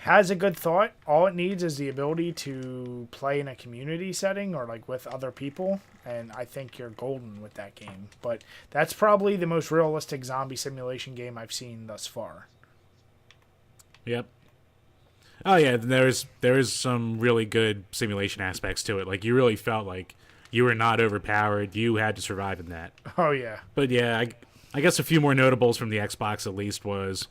has a good thought. All it needs is the ability to play in a community setting or like with other people. And I think you're golden with that game. But that's probably the most realistic zombie simulation game I've seen thus far. Yep. Oh yeah, there is some really good simulation aspects to it. Like you really felt like you were not overpowered. You had to survive in that. Oh yeah. But yeah, I guess a few more notables from the Xbox at least was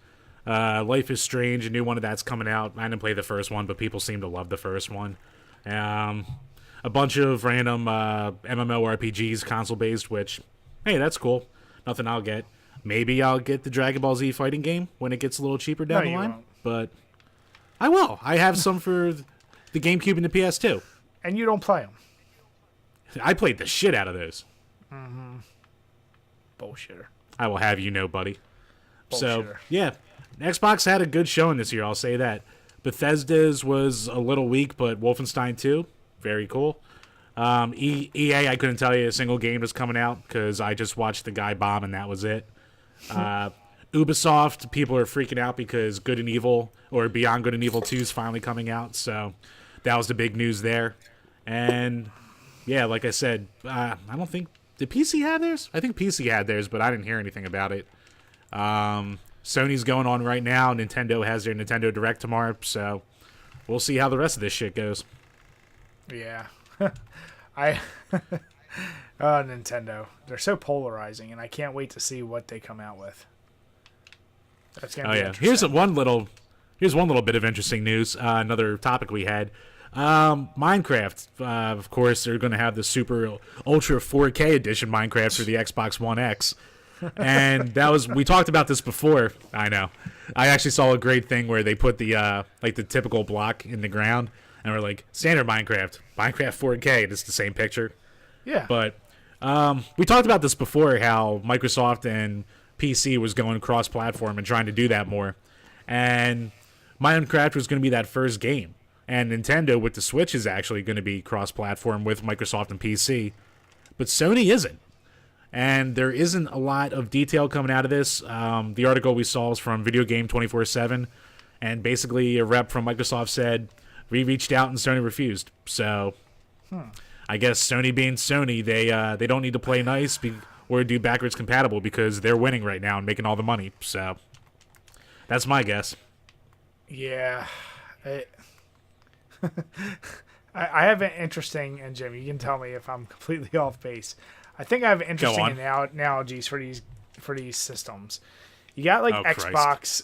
Life is Strange, a new one of that's coming out. I didn't play the first one, but people seem to love the first one. A bunch of random MMORPGs, console-based, which, hey, that's cool. Nothing I'll get. Maybe I'll get the Dragon Ball Z fighting game when it gets a little cheaper down the line. Won't. But I will. I have some for the GameCube and the PS2. And you don't play them. I played the shit out of those. Mm-hmm. Bullshitter. I will have you know, buddy. Bullshitter. So, yeah. Xbox had a good showing this year, I'll say that. Bethesda's was a little weak, but Wolfenstein 2, very cool. EA, I couldn't tell you a single game that's coming out because I just watched the guy bomb and that was it. Ubisoft, people are freaking out because Good and Evil, or Beyond Good and Evil 2 is finally coming out, so that was the big news there. And, yeah, like I said, I don't think... Did PC have theirs? I think PC had theirs, but I didn't hear anything about it. Sony's going on right now. Nintendo has their Nintendo Direct tomorrow, so we'll see how the rest of this shit goes. Yeah. Nintendo. They're so polarizing, and I can't wait to see what they come out with. That's gonna be interesting. Here's one little bit of interesting news. Another topic we had. Minecraft. Of course, they're going to have the super ultra 4K edition Minecraft for the Xbox One X. And we talked about this before. I know. I actually saw a great thing where they put the the typical block in the ground, and we're like, standard Minecraft 4K. It's the same picture. Yeah. But we talked about this before, how Microsoft and PC was going cross-platform and trying to do that more. And Minecraft was going to be that first game. And Nintendo with the Switch is actually going to be cross-platform with Microsoft and PC. But Sony isn't. And there isn't a lot of detail coming out of this. The article we saw was from Video Game 24/7. And basically a rep from Microsoft said, we reached out and Sony refused. So I guess Sony being Sony, they don't need to play nice or do backwards compatible because they're winning right now and making all the money. So that's my guess. Yeah. I have an interesting, and Jim, you can tell me if I'm completely off base. I think I have interesting analogies for these systems. You got like Xbox.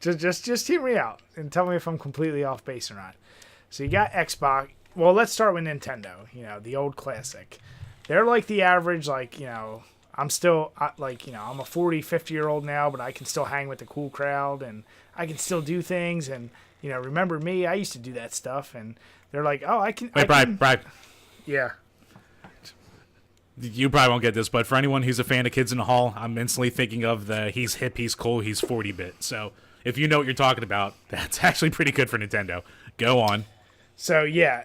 just hear me out and tell me if I'm completely off base or not. So you got Xbox. Well, let's start with Nintendo. The old classic. They're like the average, I'm still, I'm a 40, 50-year-old now, but I can still hang with the cool crowd, and I can still do things, and, remember me, I used to do that stuff, and they're like, oh, I can... Wait, Brian. Yeah. You probably won't get this, but for anyone who's a fan of Kids in the Hall, I'm instantly thinking of the he's hip, he's cool, he's 40-bit. So if you know what you're talking about, that's actually pretty good for Nintendo. Go on. So, yeah,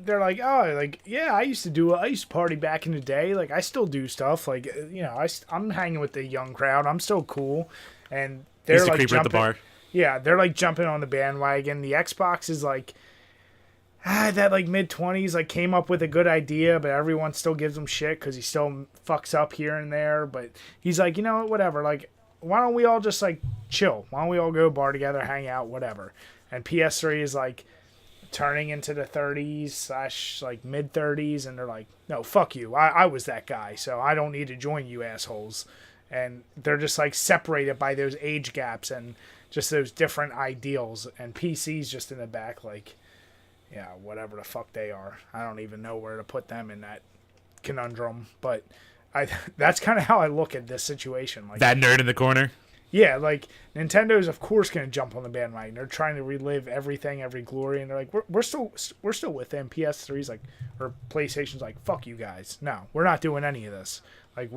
they're like, oh, yeah, I used to party back in the day. Like, I still do stuff. Like, I'm hanging with the young crowd. I'm still cool. And they're like jumping at the bar. Yeah, they're like jumping on the bandwagon. The Xbox is like, that like mid-20s, like came up with a good idea, but everyone still gives him shit because he still fucks up here and there. But he's like, you know what, whatever. Like, why don't we all just like chill? Why don't we all go to a bar together, hang out, whatever? And PS3 is like turning into the 30s / like mid-30s, and they're like, no, fuck you. I was that guy, so I don't need to join you assholes. And they're just like separated by those age gaps and just those different ideals. And PC's just in the back like, yeah, whatever the fuck they are. I don't even know where to put them in that conundrum. But that's kind of how I look at this situation. Like, that nerd in the corner? Yeah, like, Nintendo's of course going to jump on the bandwagon. They're trying to relive everything, every glory, and they're like, we're still with them. PS3's like, or PlayStation's like, fuck you guys. No, we're not doing any of this. Like,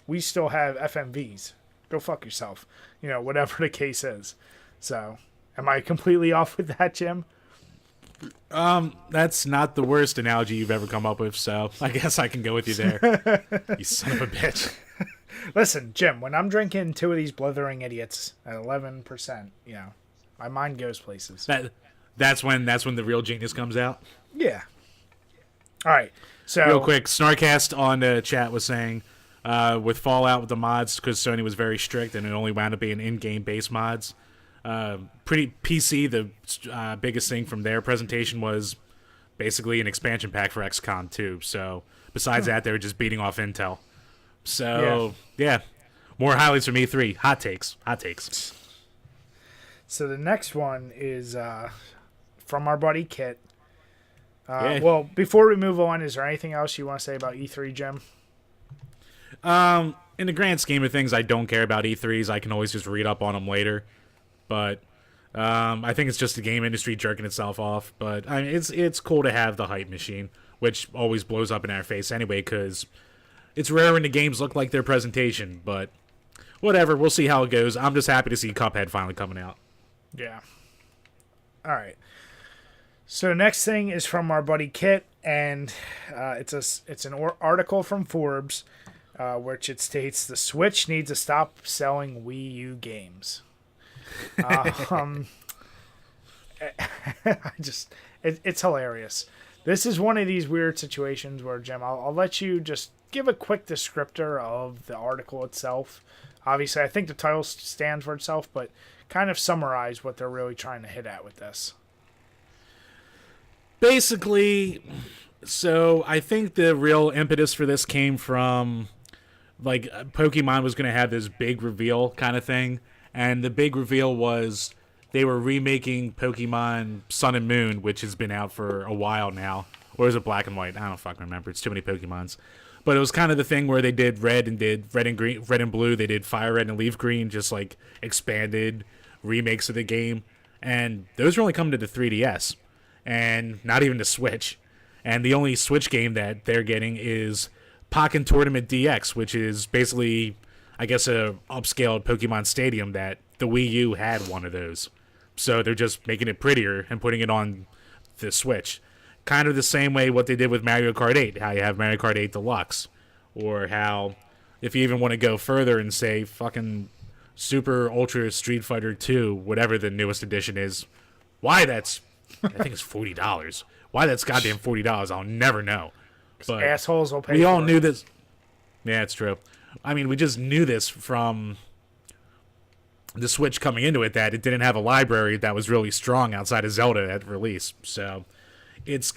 we still have FMVs. Go fuck yourself. You know, whatever the case is. So, am I completely off with that, Jim? That's not the worst analogy you've ever come up with, so I guess I can go with you there. You son of a bitch. Listen, Jim, when I'm drinking two of these blithering idiots at 11%, you know, my mind goes places. That's when the real genius comes out. Yeah. All right. So real quick, Snarkcast on the chat was saying, with Fallout with the mods, because Sony was very strict and it only wound up being in-game base mods. Pretty PC. The biggest thing from their presentation was basically an expansion pack for XCOM 2. So besides that, they were just beating off Intel. So yeah, more highlights from E3. Hot takes. So the next one is from our buddy Kit. Well, before we move on, is there anything else you want to say about E3, Jim? In the grand scheme of things, I don't care about E3s. I can always just read up on them later. But I think it's just the game industry jerking itself off. But I mean, it's cool to have the hype machine, which always blows up in our face anyway, because it's rare when the games look like their presentation. But whatever, we'll see how it goes. I'm just happy to see Cuphead finally coming out. Yeah. All right. So next thing is from our buddy Kit, and it's an article from Forbes, which it states the Switch needs to stop selling Wii U games. It's hilarious. This is one of these weird situations where, Jim, I'll let you just give a quick descriptor of the article itself. Obviously, I think the title stands for itself, but kind of summarize what they're really trying to hit at with this. Basically, so I think the real impetus for this came from, like, Pokemon was going to have this big reveal kind of thing, and the big reveal was they were remaking Pokemon Sun and Moon, which has been out for a while now. Or is it Black and White? I don't fucking remember. It's too many Pokemons. But it was kind of the thing where they did red and green, red and blue. They did Fire Red and Leaf Green, just like expanded remakes of the game. And those are only coming to the 3DS. And not even the Switch. And the only Switch game that they're getting is Pokken Tournament DX, which is basically, I guess, a upscaled Pokemon Stadium that the Wii U had one of those. So they're just making it prettier and putting it on the Switch. Kind of the same way what they did with Mario Kart 8, how you have Mario Kart 8 Deluxe. Or how, if you even want to go further and say fucking Super Ultra Street Fighter 2, whatever the newest edition is, why that's, I think it's $40. Why that's goddamn $40, I'll never know. But assholes will pay we for all it. knew this. Yeah, it's true. I mean, we just knew this from the Switch coming into it, that it didn't have a library that was really strong outside of Zelda at release. So he's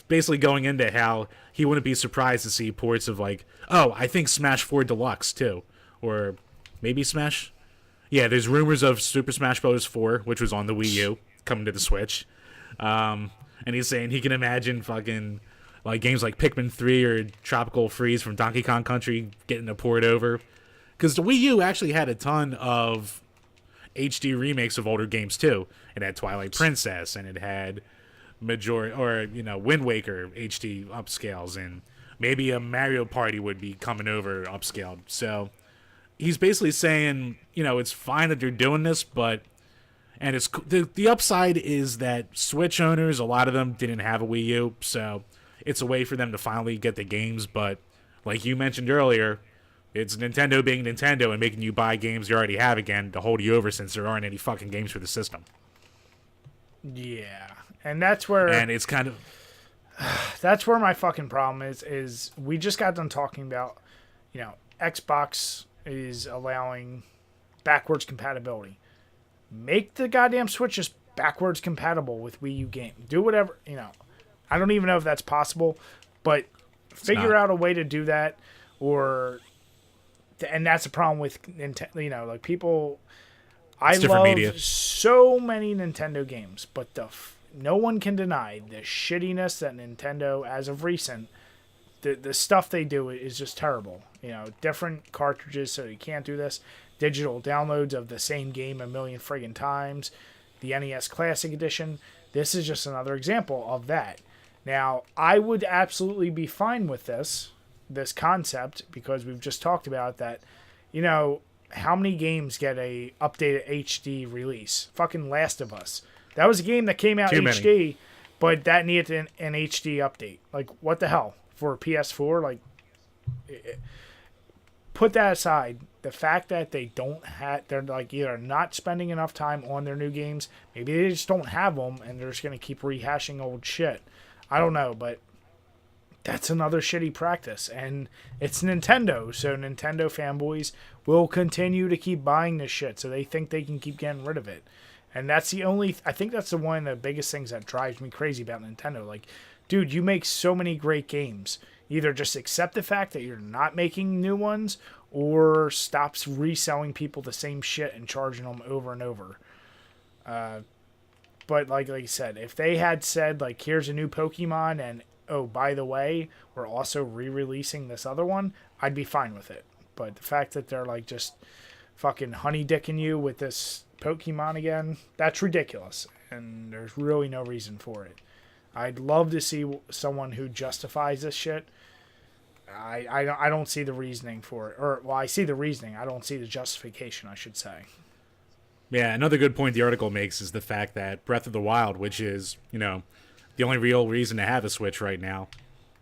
basically going into how he wouldn't be surprised to see ports of, like, oh, I think Smash 4 Deluxe too, or maybe Smash. Yeah, there's rumors of Super Smash Bros. 4, which was on the Wii U, coming to the Switch. And he's saying he can imagine fucking like games like Pikmin 3 or Tropical Freeze from Donkey Kong Country getting a port over, because the Wii U actually had a ton of HD remakes of older games too. It had Twilight Princess, and it had Wind Waker HD upscales, and maybe a Mario Party would be coming over upscaled. So he's basically saying, it's fine that they're doing this, but it's the upside is that Switch owners, a lot of them didn't have a Wii U, so it's a way for them to finally get the games. But like you mentioned earlier, it's Nintendo being Nintendo and making you buy games you already have again to hold you over, since there aren't any fucking games for the system. Yeah. And that's where it's kind of that's where my fucking problem is we just got done talking about, Xbox is allowing backwards compatibility. Make the goddamn Switch just backwards compatible with Wii U game. Do whatever, I don't even know if that's possible, but figure out a way to do that, and that's the problem with Nintendo. Like people, I love media. so many Nintendo games, but no one can deny the shittiness that Nintendo, as of recent, the stuff they do is just terrible. Different cartridges, so you can't do this. Digital downloads of the same game a million friggin' times. The NES Classic Edition. This is just another example of that. Now, I would absolutely be fine with this concept, because we've just talked about that. How many games get a updated HD release? Fucking Last of Us. That was a game that came out Too HD, many. but that needed an HD update. Like, what the hell? For PS4? Like, put that aside. The fact that they're like either not spending enough time on their new games, maybe they just don't have them, and they're just going to keep rehashing old shit. I don't know, but that's another shitty practice. And it's Nintendo, so Nintendo fanboys will continue to keep buying this shit, so they think they can keep getting rid of it. And that's I think that's one of the biggest things that drives me crazy about Nintendo. Like, dude, you make so many great games. Either just accept the fact that you're not making new ones, or stops reselling people the same shit and charging them over and over. But like I said, if they had said, like, here's a new Pokemon, and oh, by the way, we're also re-releasing this other one, I'd be fine with it. But the fact that they're like just fucking honey dicking you with this Pokemon again, that's ridiculous, and there's really no reason for it. I'd love to see someone who justifies this shit. I don't see the reasoning for it. I see the reasoning. I don't see the justification, I should say. Yeah, another good point the article makes is the fact that Breath of the Wild, which is, the only real reason to have a Switch right now,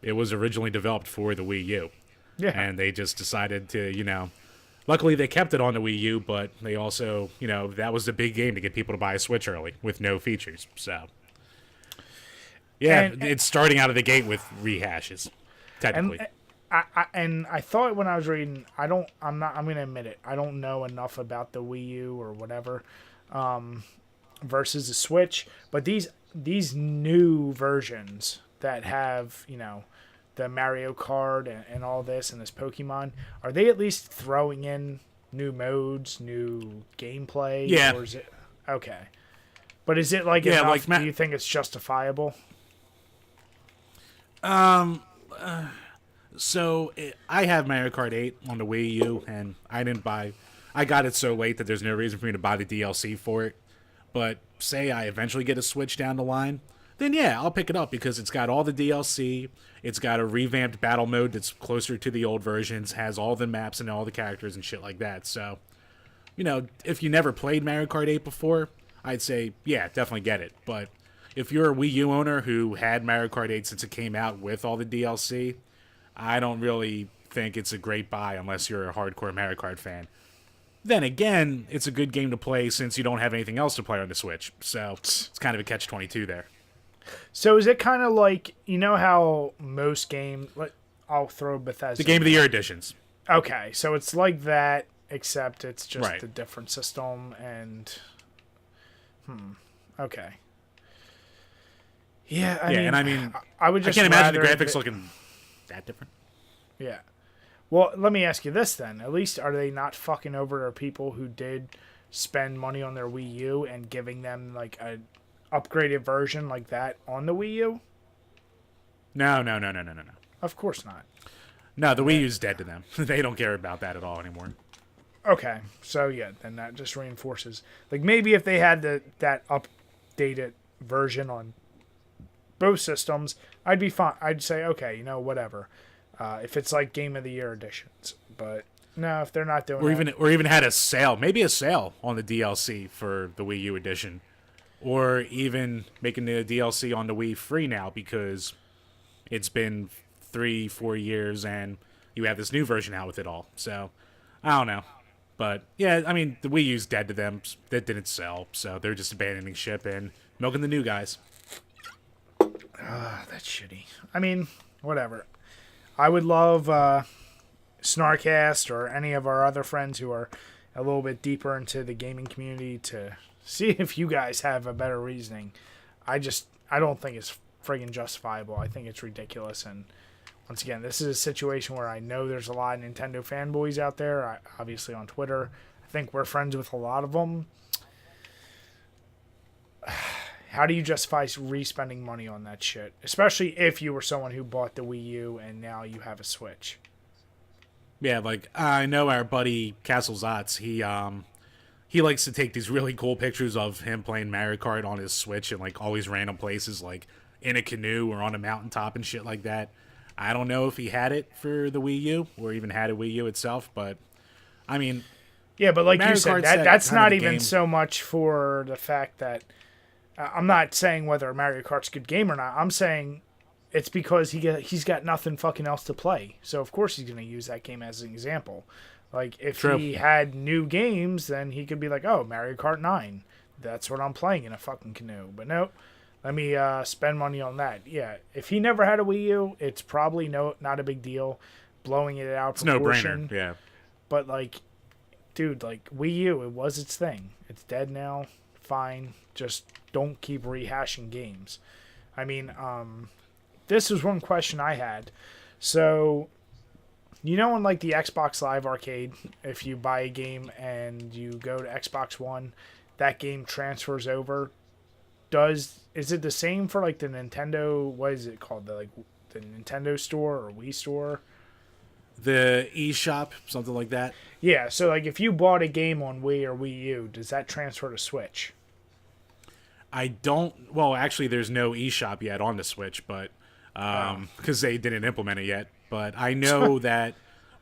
it was originally developed for the Wii U. Yeah. And they just decided to, luckily they kept it on the Wii U, but they also, that was the big game to get people to buy a Switch early with no features. So, yeah, it's starting out of the gate with rehashes, technically. And I thought when I was reading, I'm going to admit it, I don't know enough about the Wii U or whatever versus the Switch, but these new versions that have, the Mario Kart and all this and this Pokemon, are they at least throwing in new modes, new gameplay? Yeah. Or is it okay? But is it enough? Like, do you think it's justifiable? So I have Mario Kart 8 on the Wii U, and I got it so late that there's no reason for me to buy the DLC for it. But say I eventually get a Switch down the line, then yeah, I'll pick it up because it's got all the DLC. It's got a revamped battle mode that's closer to the old versions, has all the maps and all the characters and shit like that. So, if you never played Mario Kart 8 before, I'd say, yeah, definitely get it. But if you're a Wii U owner who had Mario Kart 8 since it came out with all the DLC, I don't really think it's a great buy unless you're a hardcore Mario Kart fan. Then again, it's a good game to play since you don't have anything else to play on the Switch. So it's kind of a catch-22 there. So is it kind of like, how most games, I'll throw Bethesda. The Game of the Year editions. Okay, so it's like that, except it's just right. a different system and... Okay. Yeah, I mean, I would just I can't imagine the graphics looking that different. Yeah. Well, let me ask you this then. At least are they not fucking over their people who did spend money on their Wii U and giving them like a upgraded version like that on the Wii U? No. Of course not. No, the Wii U's dead to them. They don't care about that at all anymore. Okay, so yeah, then that just reinforces. Like maybe if they had that updated version on both systems, I'd be fine. I'd say okay, whatever. If it's like Game of the Year editions, but no, if they're not doing or even had a sale, maybe a sale on the DLC for the Wii U edition, or even making the DLC on the Wii free now because it's been 3-4 years and you have this new version out with it all. So I don't know, but yeah, I mean the Wii U's dead to them. That didn't sell, so they're just abandoning ship and milking the new guys. That's shitty. I mean, whatever. I would love Snarkast or any of our other friends who are a little bit deeper into the gaming community to see if you guys have a better reasoning. I don't think it's friggin' justifiable. I think it's ridiculous. And once again, this is a situation where I know there's a lot of Nintendo fanboys out there, obviously on Twitter. I think we're friends with a lot of them. How do you justify re-spending money on that shit? Especially if you were someone who bought the Wii U and now you have a Switch. Yeah, like, I know our buddy Castle Zotz, he likes to take these really cool pictures of him playing Mario Kart on his Switch in, like, all these random places, like in a canoe or on a mountaintop and shit like that. I don't know if he had it for the Wii U or even had a Wii U itself, but, I mean... Yeah, but like Mario you said, that's not even so much for the fact that... I'm not saying whether Mario Kart's a good game or not. I'm saying it's because he's got nothing fucking else to play. So, of course, he's going to use that game as an example. Like, if he had new games, then he could be like, oh, Mario Kart 9. That's what I'm playing in a fucking canoe. But no, let me spend money on that. Yeah, if he never had a Wii U, it's probably not a big deal. Blowing it out it's proportion. No brainer, yeah. But, like, dude, like, Wii U, it was its thing. It's dead now. Fine. Just don't keep rehashing games. I mean, this was one question I had. So, you know, in like the Xbox Live Arcade, if you buy a game and you go to Xbox One, that game transfers over. Is it the same for like the Nintendo? What is it called? The Nintendo Store or Wii Store? The eShop, something like that. Yeah. So, like, if you bought a game on Wii or Wii U, does that transfer to Switch? I don't... Well, actually, there's no eShop yet on the Switch, but... Because they didn't implement it yet. But I know that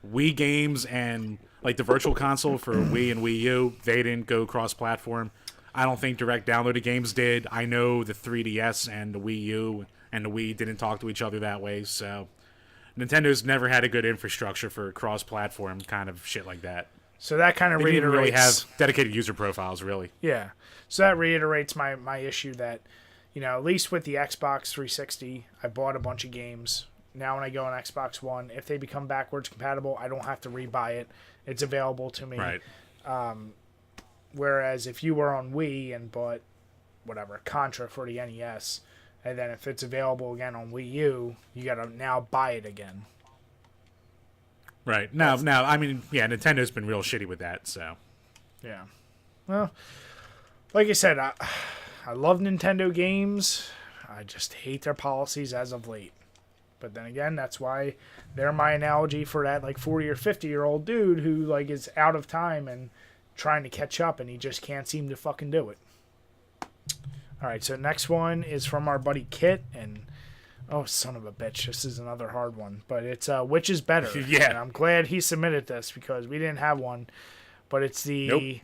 Wii games and, like, the Virtual Console for Wii and Wii U, they didn't go cross-platform. I don't think direct downloaded games did. I know the 3DS and the Wii U and the Wii didn't talk to each other that way, so... Nintendo's never had a good infrastructure for cross-platform kind of shit like that. So that kind of reiterates... They didn't really have dedicated user profiles, really. Yeah. So that reiterates my issue that, you know, at least with the Xbox 360, I bought a bunch of games. Now when I go on Xbox One, if they become backwards compatible, I don't have to rebuy it. It's available to me. Right. Whereas if you were on Wii and bought, whatever, Contra for the NES, and then if it's available again on Wii U, you got to now buy it again. Right. Now, I mean, yeah, Nintendo's been real shitty with that, so. Yeah. Well, like I said, I love Nintendo games. I just hate their policies as of late. But then again, that's why they're my analogy for that, like, 40 or 50-year-old dude who, like, is out of time and trying to catch up, and he just can't seem to fucking do it. All right, so next one is from our buddy Kitt, and... Oh, son of a bitch. This is another hard one. But it's which is better. Yeah. And I'm glad he submitted this because we didn't have one. But it's the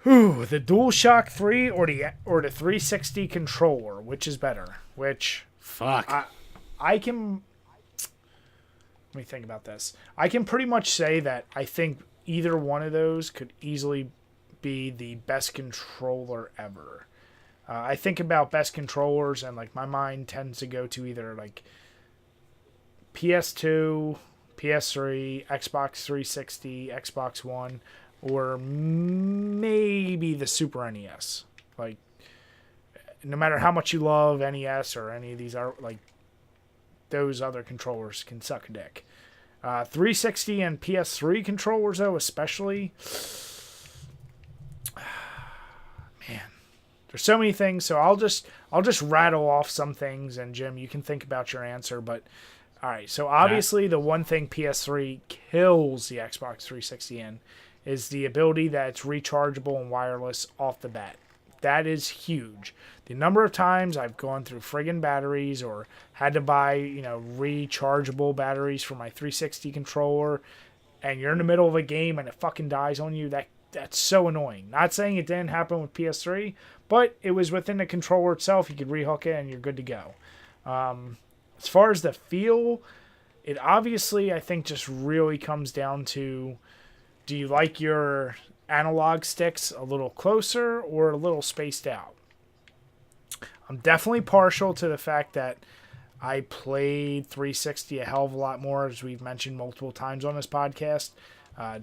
the DualShock 3 or the 360 controller. Which is better? Which... Fuck. I can... Let me think about this. I can pretty much say that I think either one of those could easily be the best controller ever. I think about best controllers, and like my mind tends to go to either like PS2, PS3, Xbox 360, Xbox One, or maybe the Super NES. Like, no matter how much you love NES or any of these are like those other controllers can suck a dick. 360 and PS3 controllers though, especially. There's so many things, so I'll just rattle off some things, and Jim, you can think about your answer. But all right, so obviously the one thing PS3 kills the Xbox 360 in is the ability that it's rechargeable and wireless off the bat. That is huge. The number of times I've gone through friggin' batteries or had to buy, you know, rechargeable batteries for my 360 controller, and you're in the middle of a game and it fucking dies on you, that's so annoying. Not saying it didn't happen with PS3, but it was within the controller itself. You could rehook it and you're good to go. As far as the feel, it obviously, I think, just really comes down to, do you like your analog sticks a little closer or a little spaced out? I'm definitely partial to the fact that I played 360 a hell of a lot more, as we've mentioned multiple times on this podcast.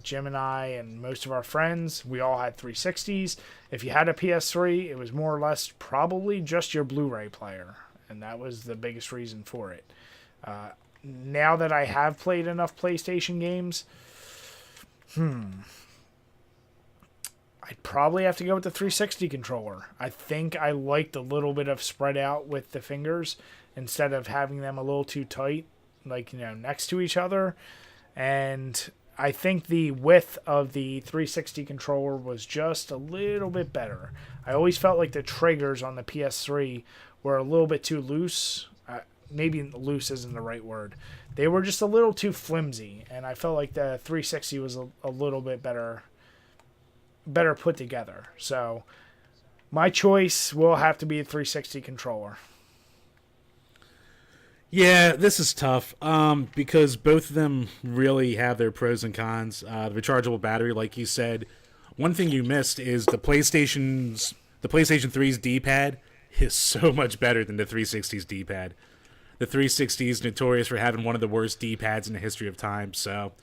Jim and I and most of our friends, we all had 360s. If you had a PS3, it was more or less probably just your Blu-ray player, and that was the biggest reason for it. Now that I have played enough PlayStation games, I'd probably have to go with the 360 controller. I think I liked a little bit of spread out with the fingers instead of having them a little too tight, like, next to each other. And I think the width of the 360 controller was just a little bit better. I always felt like the triggers on the PS3 were a little bit too loose. Maybe loose isn't the right word. They were just a little too flimsy, and I felt like the 360 was a little bit better put together. So my choice will have to be a 360 controller. Yeah, this is tough because both of them really have their pros and cons. The rechargeable battery, like you said, one thing you missed is the PlayStation 3's D-pad is so much better than the 360's D-pad. The 360 is notorious for having one of the worst D-pads in the history of time, so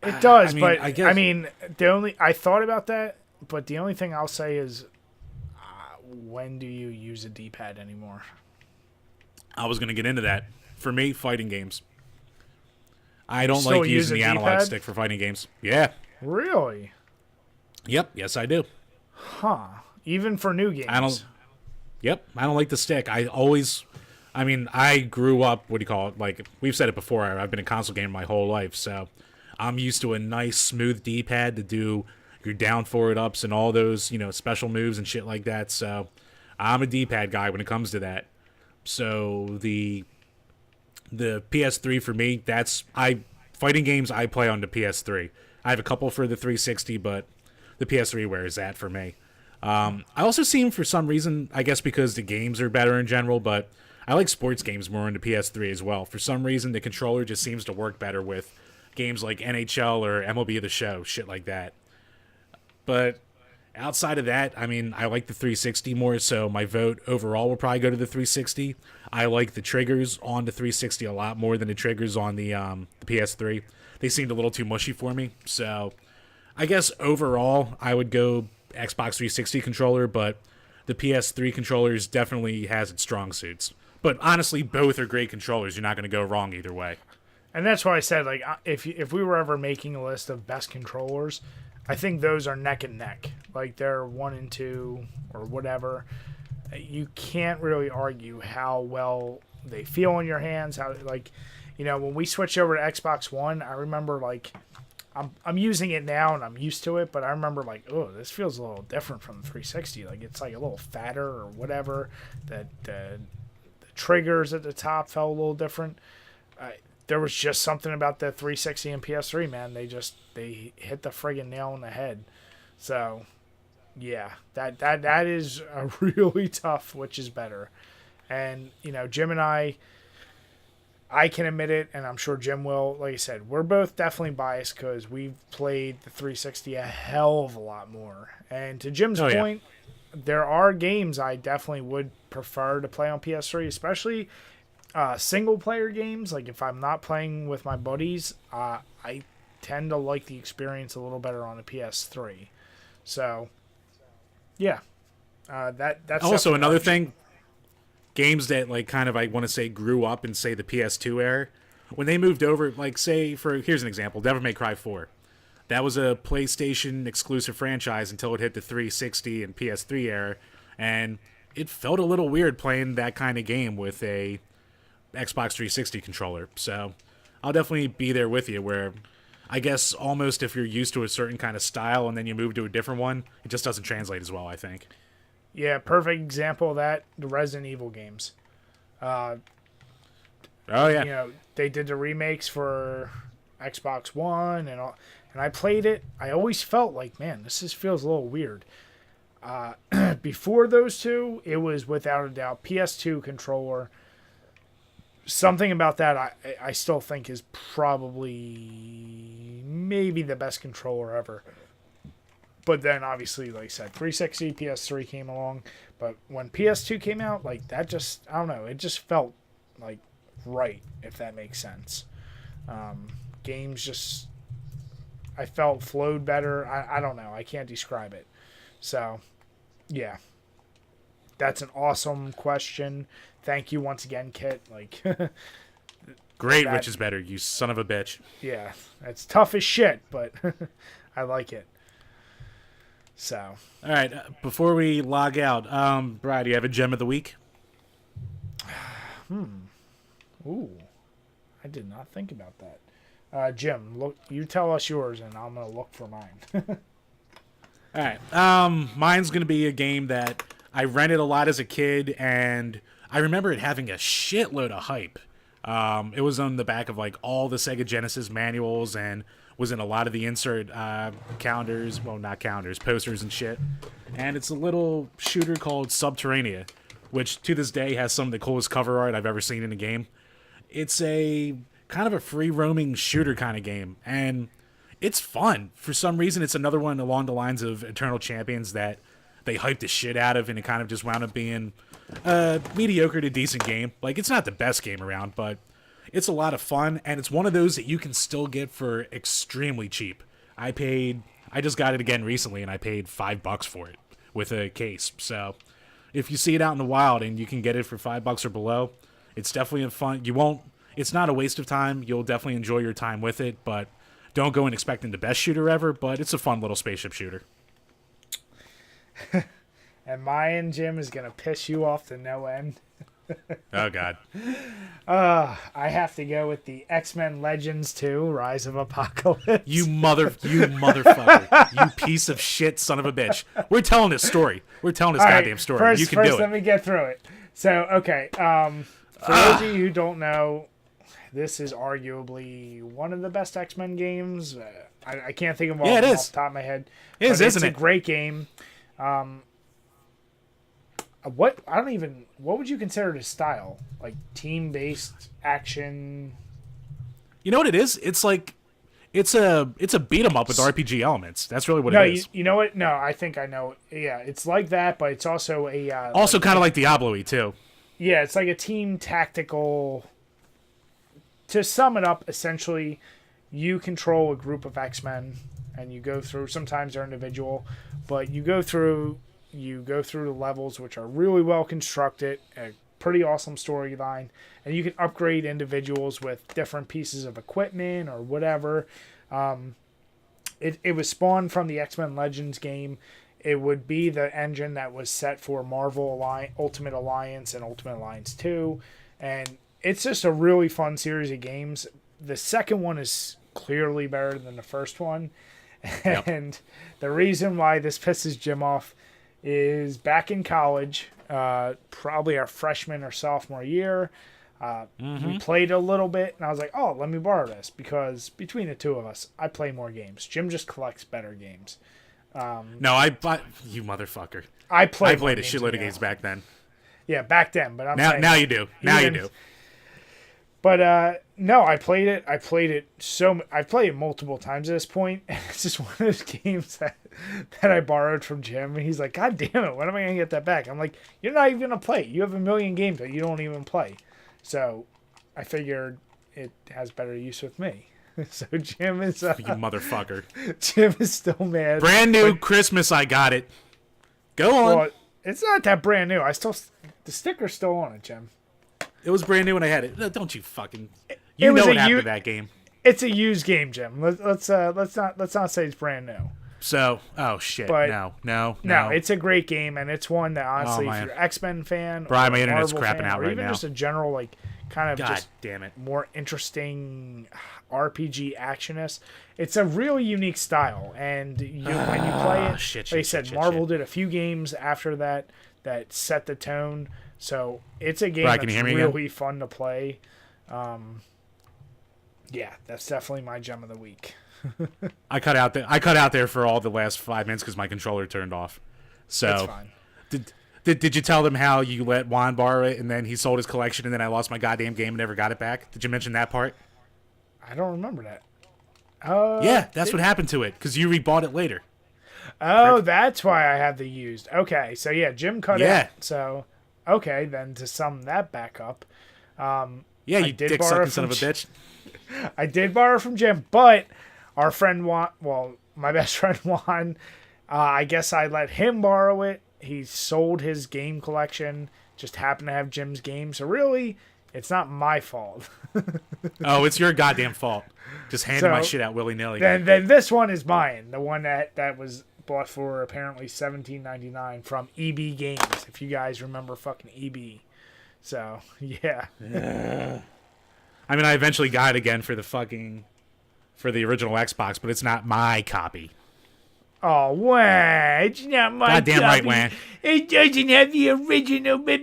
it does, I thought about that, but the only thing I'll say is, when do you use a D-pad anymore? I was going to get into that. For me, fighting games. I don't Still like using the analog D-pad? stick for fighting games. Yeah. Really? Yep. Yes, I do. Huh. Even for new games? I don't like the stick. I grew up, like, we've said it before, I've been a console gamer my whole life, so I'm used to a nice, smooth D-pad to do your down forward ups and all those, special moves and shit like that, so I'm a D-pad guy when it comes to that. So the PS3 for me, fighting games I play on the PS3. I have a couple for the 360, but the PS3 where is that for me. I also seem for some reason, I guess because the games are better in general, but I like sports games more on the PS3 as well. For some reason, the controller just seems to work better with games like NHL or MLB The Show, shit like that. But outside of that, I like the 360 more, so my vote overall will probably go to the 360. I like the triggers on the 360 a lot more than the triggers on the PS3. They seemed a little too mushy for me, so I guess overall I would go Xbox 360 controller, but the PS3 controllers definitely has its strong suits. But honestly, both are great controllers. You're not going to go wrong either way. And that's why I said, like, if we were ever making a list of best controllers, I think those are neck and neck. Like, they're 1 and 2 or whatever. You can't really argue how well they feel in your hands. How, like, when we switched over to Xbox One, I remember, like, I'm using it now and I'm used to it, but I remember, like, oh, this feels a little different from the 360. Like, it's like a little fatter or whatever. That the triggers at the top felt a little different. There was just something about the 360 and PS3, man. They hit the friggin' nail on the head. So, yeah, that is a really tough, which is better. And, Jim and I can admit it, and I'm sure Jim will. Like I said, we're both definitely biased because we've played the 360 a hell of a lot more. And to Jim's point, there are games I definitely would prefer to play on PS3, especially single-player games. Like, if I'm not playing with my buddies, I tend to like the experience a little better on the PS3. So, yeah. That's also another thing. Games that, like, kind of, I want to say, grew up in, say, the PS2 era. When they moved over, like, say, here's an example, Devil May Cry 4. That was a PlayStation exclusive franchise until it hit the 360 and PS3 era, and it felt a little weird playing that kind of game with a Xbox 360 controller. So I'll definitely be there with you, where I guess almost if you're used to a certain kind of style and then you move to a different one, it just doesn't translate as well, I think. Yeah, perfect example of that, the Resident Evil games. Oh, yeah. They did the remakes for Xbox One and all, and I played it. I always felt like, man, this just feels a little weird. Before those two, it was without a doubt PS2 controller. Something about that I still think is probably maybe the best controller ever. But then obviously, like I said, 360, PS3 came along. But when PS2 came out, like that just, I don't know, it just felt like right, if that makes sense. Games just, I felt flowed better. I don't know. I can't describe it. So, yeah. That's an awesome question. Thank you once again, Kit. Like, great, which is better, you son of a bitch. Yeah, it's tough as shit, but I like it. So. All right, before we log out, Brad, do you have a gem of the week? Ooh, I did not think about that. Jim, look, you tell us yours, and I'm gonna look for mine. All right, mine's gonna be a game that I rented a lot as a kid, and I remember it having a shitload of hype. It was on the back of like all the Sega Genesis manuals and was in a lot of the insert calendars, well, not calendars, posters and shit. And it's a little shooter called Subterranea, which to this day has some of the coolest cover art I've ever seen in a game. It's a kind of a free-roaming shooter kind of game, and it's fun. For some reason, it's another one along the lines of Eternal Champions that they hyped the shit out of, and it kind of just wound up being a mediocre to decent game. Like, it's not the best game around, but it's a lot of fun, and it's one of those that you can still get for extremely cheap. I just got it again recently, and I paid $5 for it with a case. So if you see it out in the wild and you can get it for $5 or below, it's definitely fun. It's not a waste of time. You'll definitely enjoy your time with it, but don't go in expecting the best shooter ever, but it's a fun little spaceship shooter. And mine, Jim, is going to piss you off to no end. Oh, God. I have to go with the X-Men Legends 2, Rise of Apocalypse. You motherfucker. You piece of shit son of a bitch. We're telling this story. We're telling this goddamn story. First, you can do it. Let me get through it. So, okay. For those of you who don't know, this is arguably one of the best X-Men games. I can't think of all of them off the top of my head. It is, isn't it? It's a great game. What would you consider the style? Like team-based action? You know what it is? It's like it's a beat 'em up with RPG elements. That's really what it is. You know what? No, I think I know. Yeah, it's like that, but it's also a also kind of like Diablo-y too. Yeah, it's like a team tactical. To sum it up, essentially, you control a group of X-Men, and you go through. Sometimes they're individual, but you go through the levels, which are really well constructed, a pretty awesome storyline, and you can upgrade individuals with different pieces of equipment or whatever. It was spawned from the X-Men Legends game. It would be the engine that was set for Marvel Ultimate Alliance and Ultimate Alliance 2, and it's just a really fun series of games. The second one is clearly better than the first one, and the reason why this pisses Jim off is back in college, probably our freshman or sophomore year, we played a little bit, and I was like, oh, let me borrow this, because between the two of us, I play more games. Jim just collects better games. No, you motherfucker. I played a shitload of games back then. Yeah, back then, but now you do. Now you do. But no, I played it. I've played it multiple times at this point. And it's just one of those games that I borrowed from Jim. And he's like, God damn it, when am I gonna get that back? I'm like, you're not even gonna play it. You have a million games that you don't even play. So I figured it has better use with me. So Jim is you motherfucker. Jim is still mad. Brand new Christmas, I got it. Go on. Well, it's not that brand new. The sticker's still on it, Jim. It was brand new when I had it. Don't you fucking... You know what happened to that game. It's a used game, Jim. Let's not say it's brand new. So, oh shit, but no. It's a great game, and it's one that honestly, if you're an X-Men fan, Brian, or my internet's Marvel crapping fan, out or right even now. just a general like kind of God just damn it, more interesting RPG actionist. It's a really unique style, and when you play it, like I said, Marvel did a few games after that set the tone. So it's a game that's really fun to play. Yeah, that's definitely my gem of the week. I cut out there for all the last 5 minutes because my controller turned off. So that's fine. Did you tell them how you let Juan borrow it and then he sold his collection and then I lost my goddamn game and never got it back? Did you mention that part? I don't remember that. Yeah, that's what happened to it because you rebought it later. Oh, Prick. that's why I have the used. Okay, so yeah, Jim cut Yeah. out. So, okay, then to sum that back up, Yeah, I you did dick borrow sucking from son of a bitch. I did borrow from Jim, but our friend Juan, well, my best friend Juan, I guess I let him borrow it. He sold his game collection, just happened to have Jim's game. So really, it's not my fault. Oh, it's your goddamn fault. Just handing my So, shit out willy nilly. then this one is mine. The one that was bought for apparently $17.99 from EB Games. If you guys remember fucking EB. So yeah. I mean, I eventually got it again for the original Xbox, but it's not my copy. Oh, wah, it's not my Goddamn right, copy. wah. It doesn't have the original. I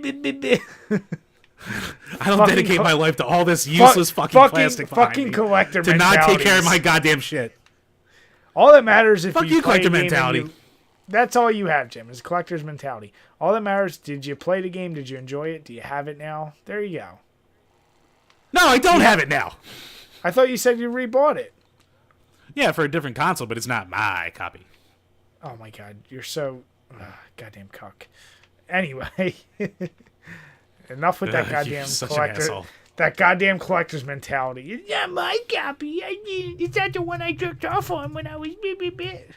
don't Fucking dedicate my life to all this useless fucking plastic behind fucking me collector to not take care of mentalities. my goddamn shit. All that matters if Fuck you you, play a collector game and mentality. that's all you have, Jim, is collector's mentality. All that matters, did you play the game? Did you enjoy it? Do you have it now? There you go. No, I don't have it now. I thought you said you rebought it. Yeah, for a different console, but it's not my copy. Oh my god, you're so goddamn cuck. Anyway, enough with that You're goddamn such an collector. asshole. That goddamn collector's mentality. It's not my copy. It's not the one I jerked off on when I was bit.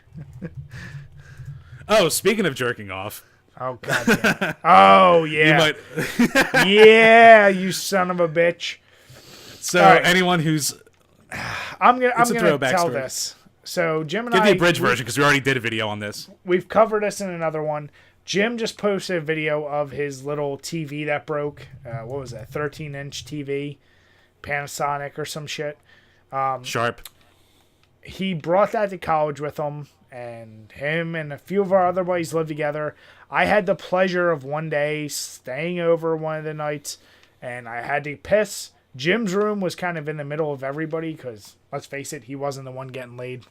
Oh, speaking of jerking off, Oh goddamn. Oh yeah. you might. Yeah, you son of a bitch. So All right. anyone who's I'm gonna a throwback tell story. this. So Jim and give I the abridged version because we already did a video on this. we've covered this in another one. Jim just posted a video of his little TV that broke. What was that? 13-inch TV, Panasonic or some shit. Sharp. He brought that to college with him, and him and a few of our other buddies lived together. I had the pleasure of one day staying over one of the nights, and I had to piss. Jim's room was kind of in the middle of everybody because, let's face it, he wasn't the one getting laid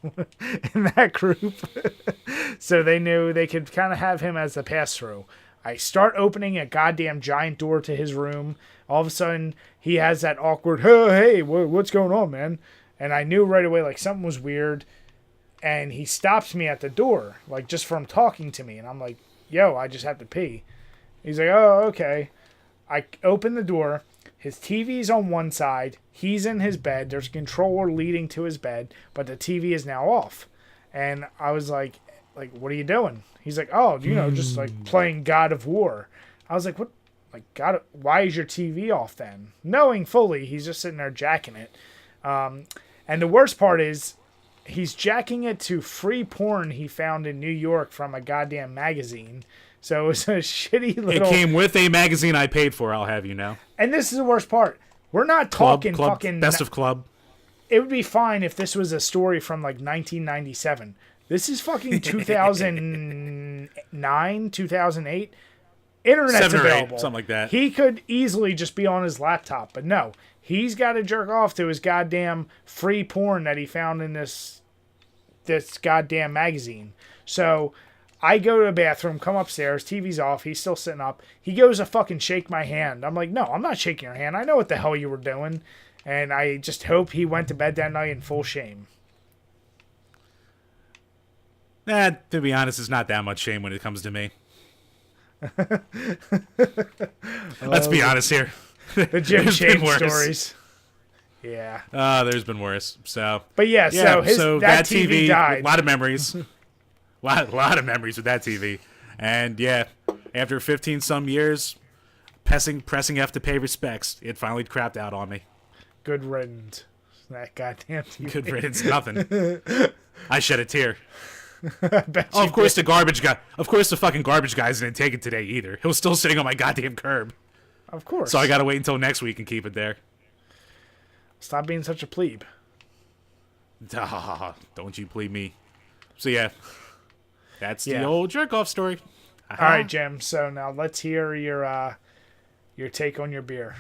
in that group. So they knew they could kind of have him as the pass-through. I start opening a goddamn giant door to his room. All of a sudden, he has that awkward, hey, what's going on, man? And I knew right away, like, something was weird. And he stops me at the door, like, just from talking to me. And I'm like, yo, I just have to pee. He's like, oh, okay. I open the door. His TV's on one side. He's in his bed. There's a controller leading to his bed, but the TV is now off. And I was like, what are you doing? He's like, oh, just like playing God of War. I was like, what? Like, God, why is your TV off then? Knowing fully, he's just sitting there jacking it. And the worst part is, he's jacking it to free porn he found in New York from a goddamn magazine. So it was a shitty little... It came with a magazine I paid for, I'll have you know. And this is the worst part. We're not talking Club, fucking... Best of Club. It would be fine if this was a story from like 1997. This is fucking 2009, 2008. Internet's 7 or 8, available. something like that. He could easily just be on his laptop, but no. He's got to jerk off to his goddamn free porn that he found in this goddamn magazine. So I go to the bathroom, come upstairs, TV's off, he's still sitting up. He goes to fucking shake my hand. I'm like, no, I'm not shaking your hand. I know what the hell you were doing. And I just hope he went to bed that night in full shame. To be honest, it's not that much shame when it comes to me. Let's be honest here. The Jim There's shame been worse. stories. Yeah. There's been worse. So But yeah, so that TV died. A lot of memories. lot of memories with that TV. And yeah, after 15 some years, pressing F to pay respects, it finally crapped out on me. Good riddance. That goddamn TV. Good riddance, nothing. I shed a tear. I bet Oh, you of course did. the garbage guy. Of course the fucking garbage guys didn't take it today either. He was still sitting on my goddamn curb. Of course. So I gotta wait until next week and keep it there. Stop being such a plebe. Don't you plead me. So yeah, that's the Yeah. old jerk off story. All right, Jim. So now let's hear your take on your beer.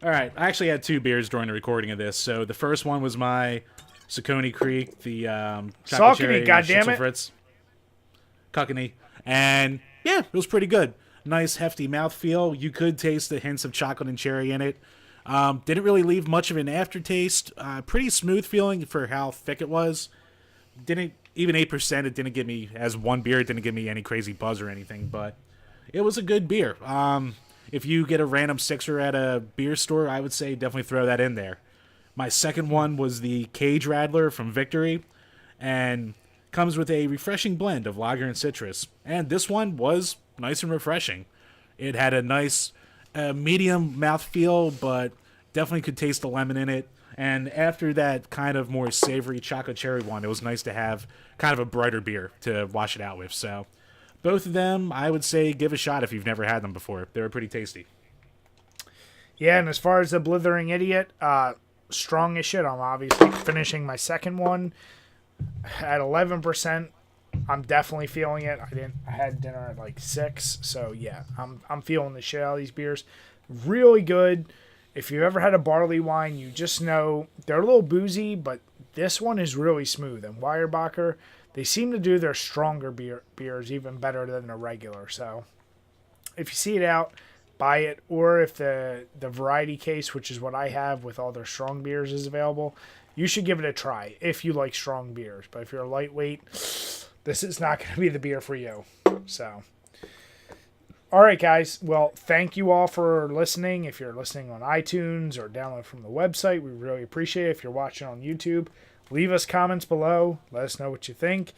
All right, I actually had 2 beers during the recording of this. So the first one was my Saucony Creek, the chocolate cherry goddammit. Fritz. Cockney. And yeah, it was pretty good. Nice hefty mouthfeel. You could taste the hints of chocolate and cherry in it. Didn't really leave much of an aftertaste. Pretty smooth feeling for how thick it was. Didn't even 8%, it didn't give me, as one beer, it didn't give me any crazy buzz or anything, but it was a good beer. If you get a random sixer at a beer store, I would say definitely throw that in there. My second one was the Cage Rattler from Victory, and comes with a refreshing blend of lager and citrus. And this one was nice and refreshing. It had a nice medium mouthfeel, but definitely could taste the lemon in it. And after that kind of more savory chocolate cherry one, it was nice to have kind of a brighter beer to wash it out with. So both of them, I would say give a shot if you've never had them before. They were pretty tasty. Yeah, and as far as the Blithering Idiot, strong as shit. I'm obviously finishing my second one at 11%. I'm definitely feeling it. I had dinner at like 6, so yeah, I'm feeling the shit out of these beers. Really good. If you've ever had a barley wine, you just know they're a little boozy, but this one is really smooth. And Weyerbacher, they seem to do their stronger beers even better than the regular. So if you see it out, buy it. Or if the variety case, which is what I have with all their strong beers, is available, you should give it a try if you like strong beers. But if you're a lightweight, this is not going to be the beer for you. So, all right, guys. Well, thank you all for listening. If you're listening on iTunes or download from the website, we really appreciate it. If you're watching on YouTube, leave us comments below. Let us know what you think.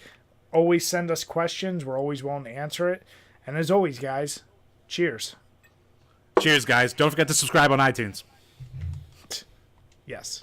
Always send us questions. We're always willing to answer it. And as always, guys, cheers. Cheers, guys. Don't forget to subscribe on iTunes. Yes.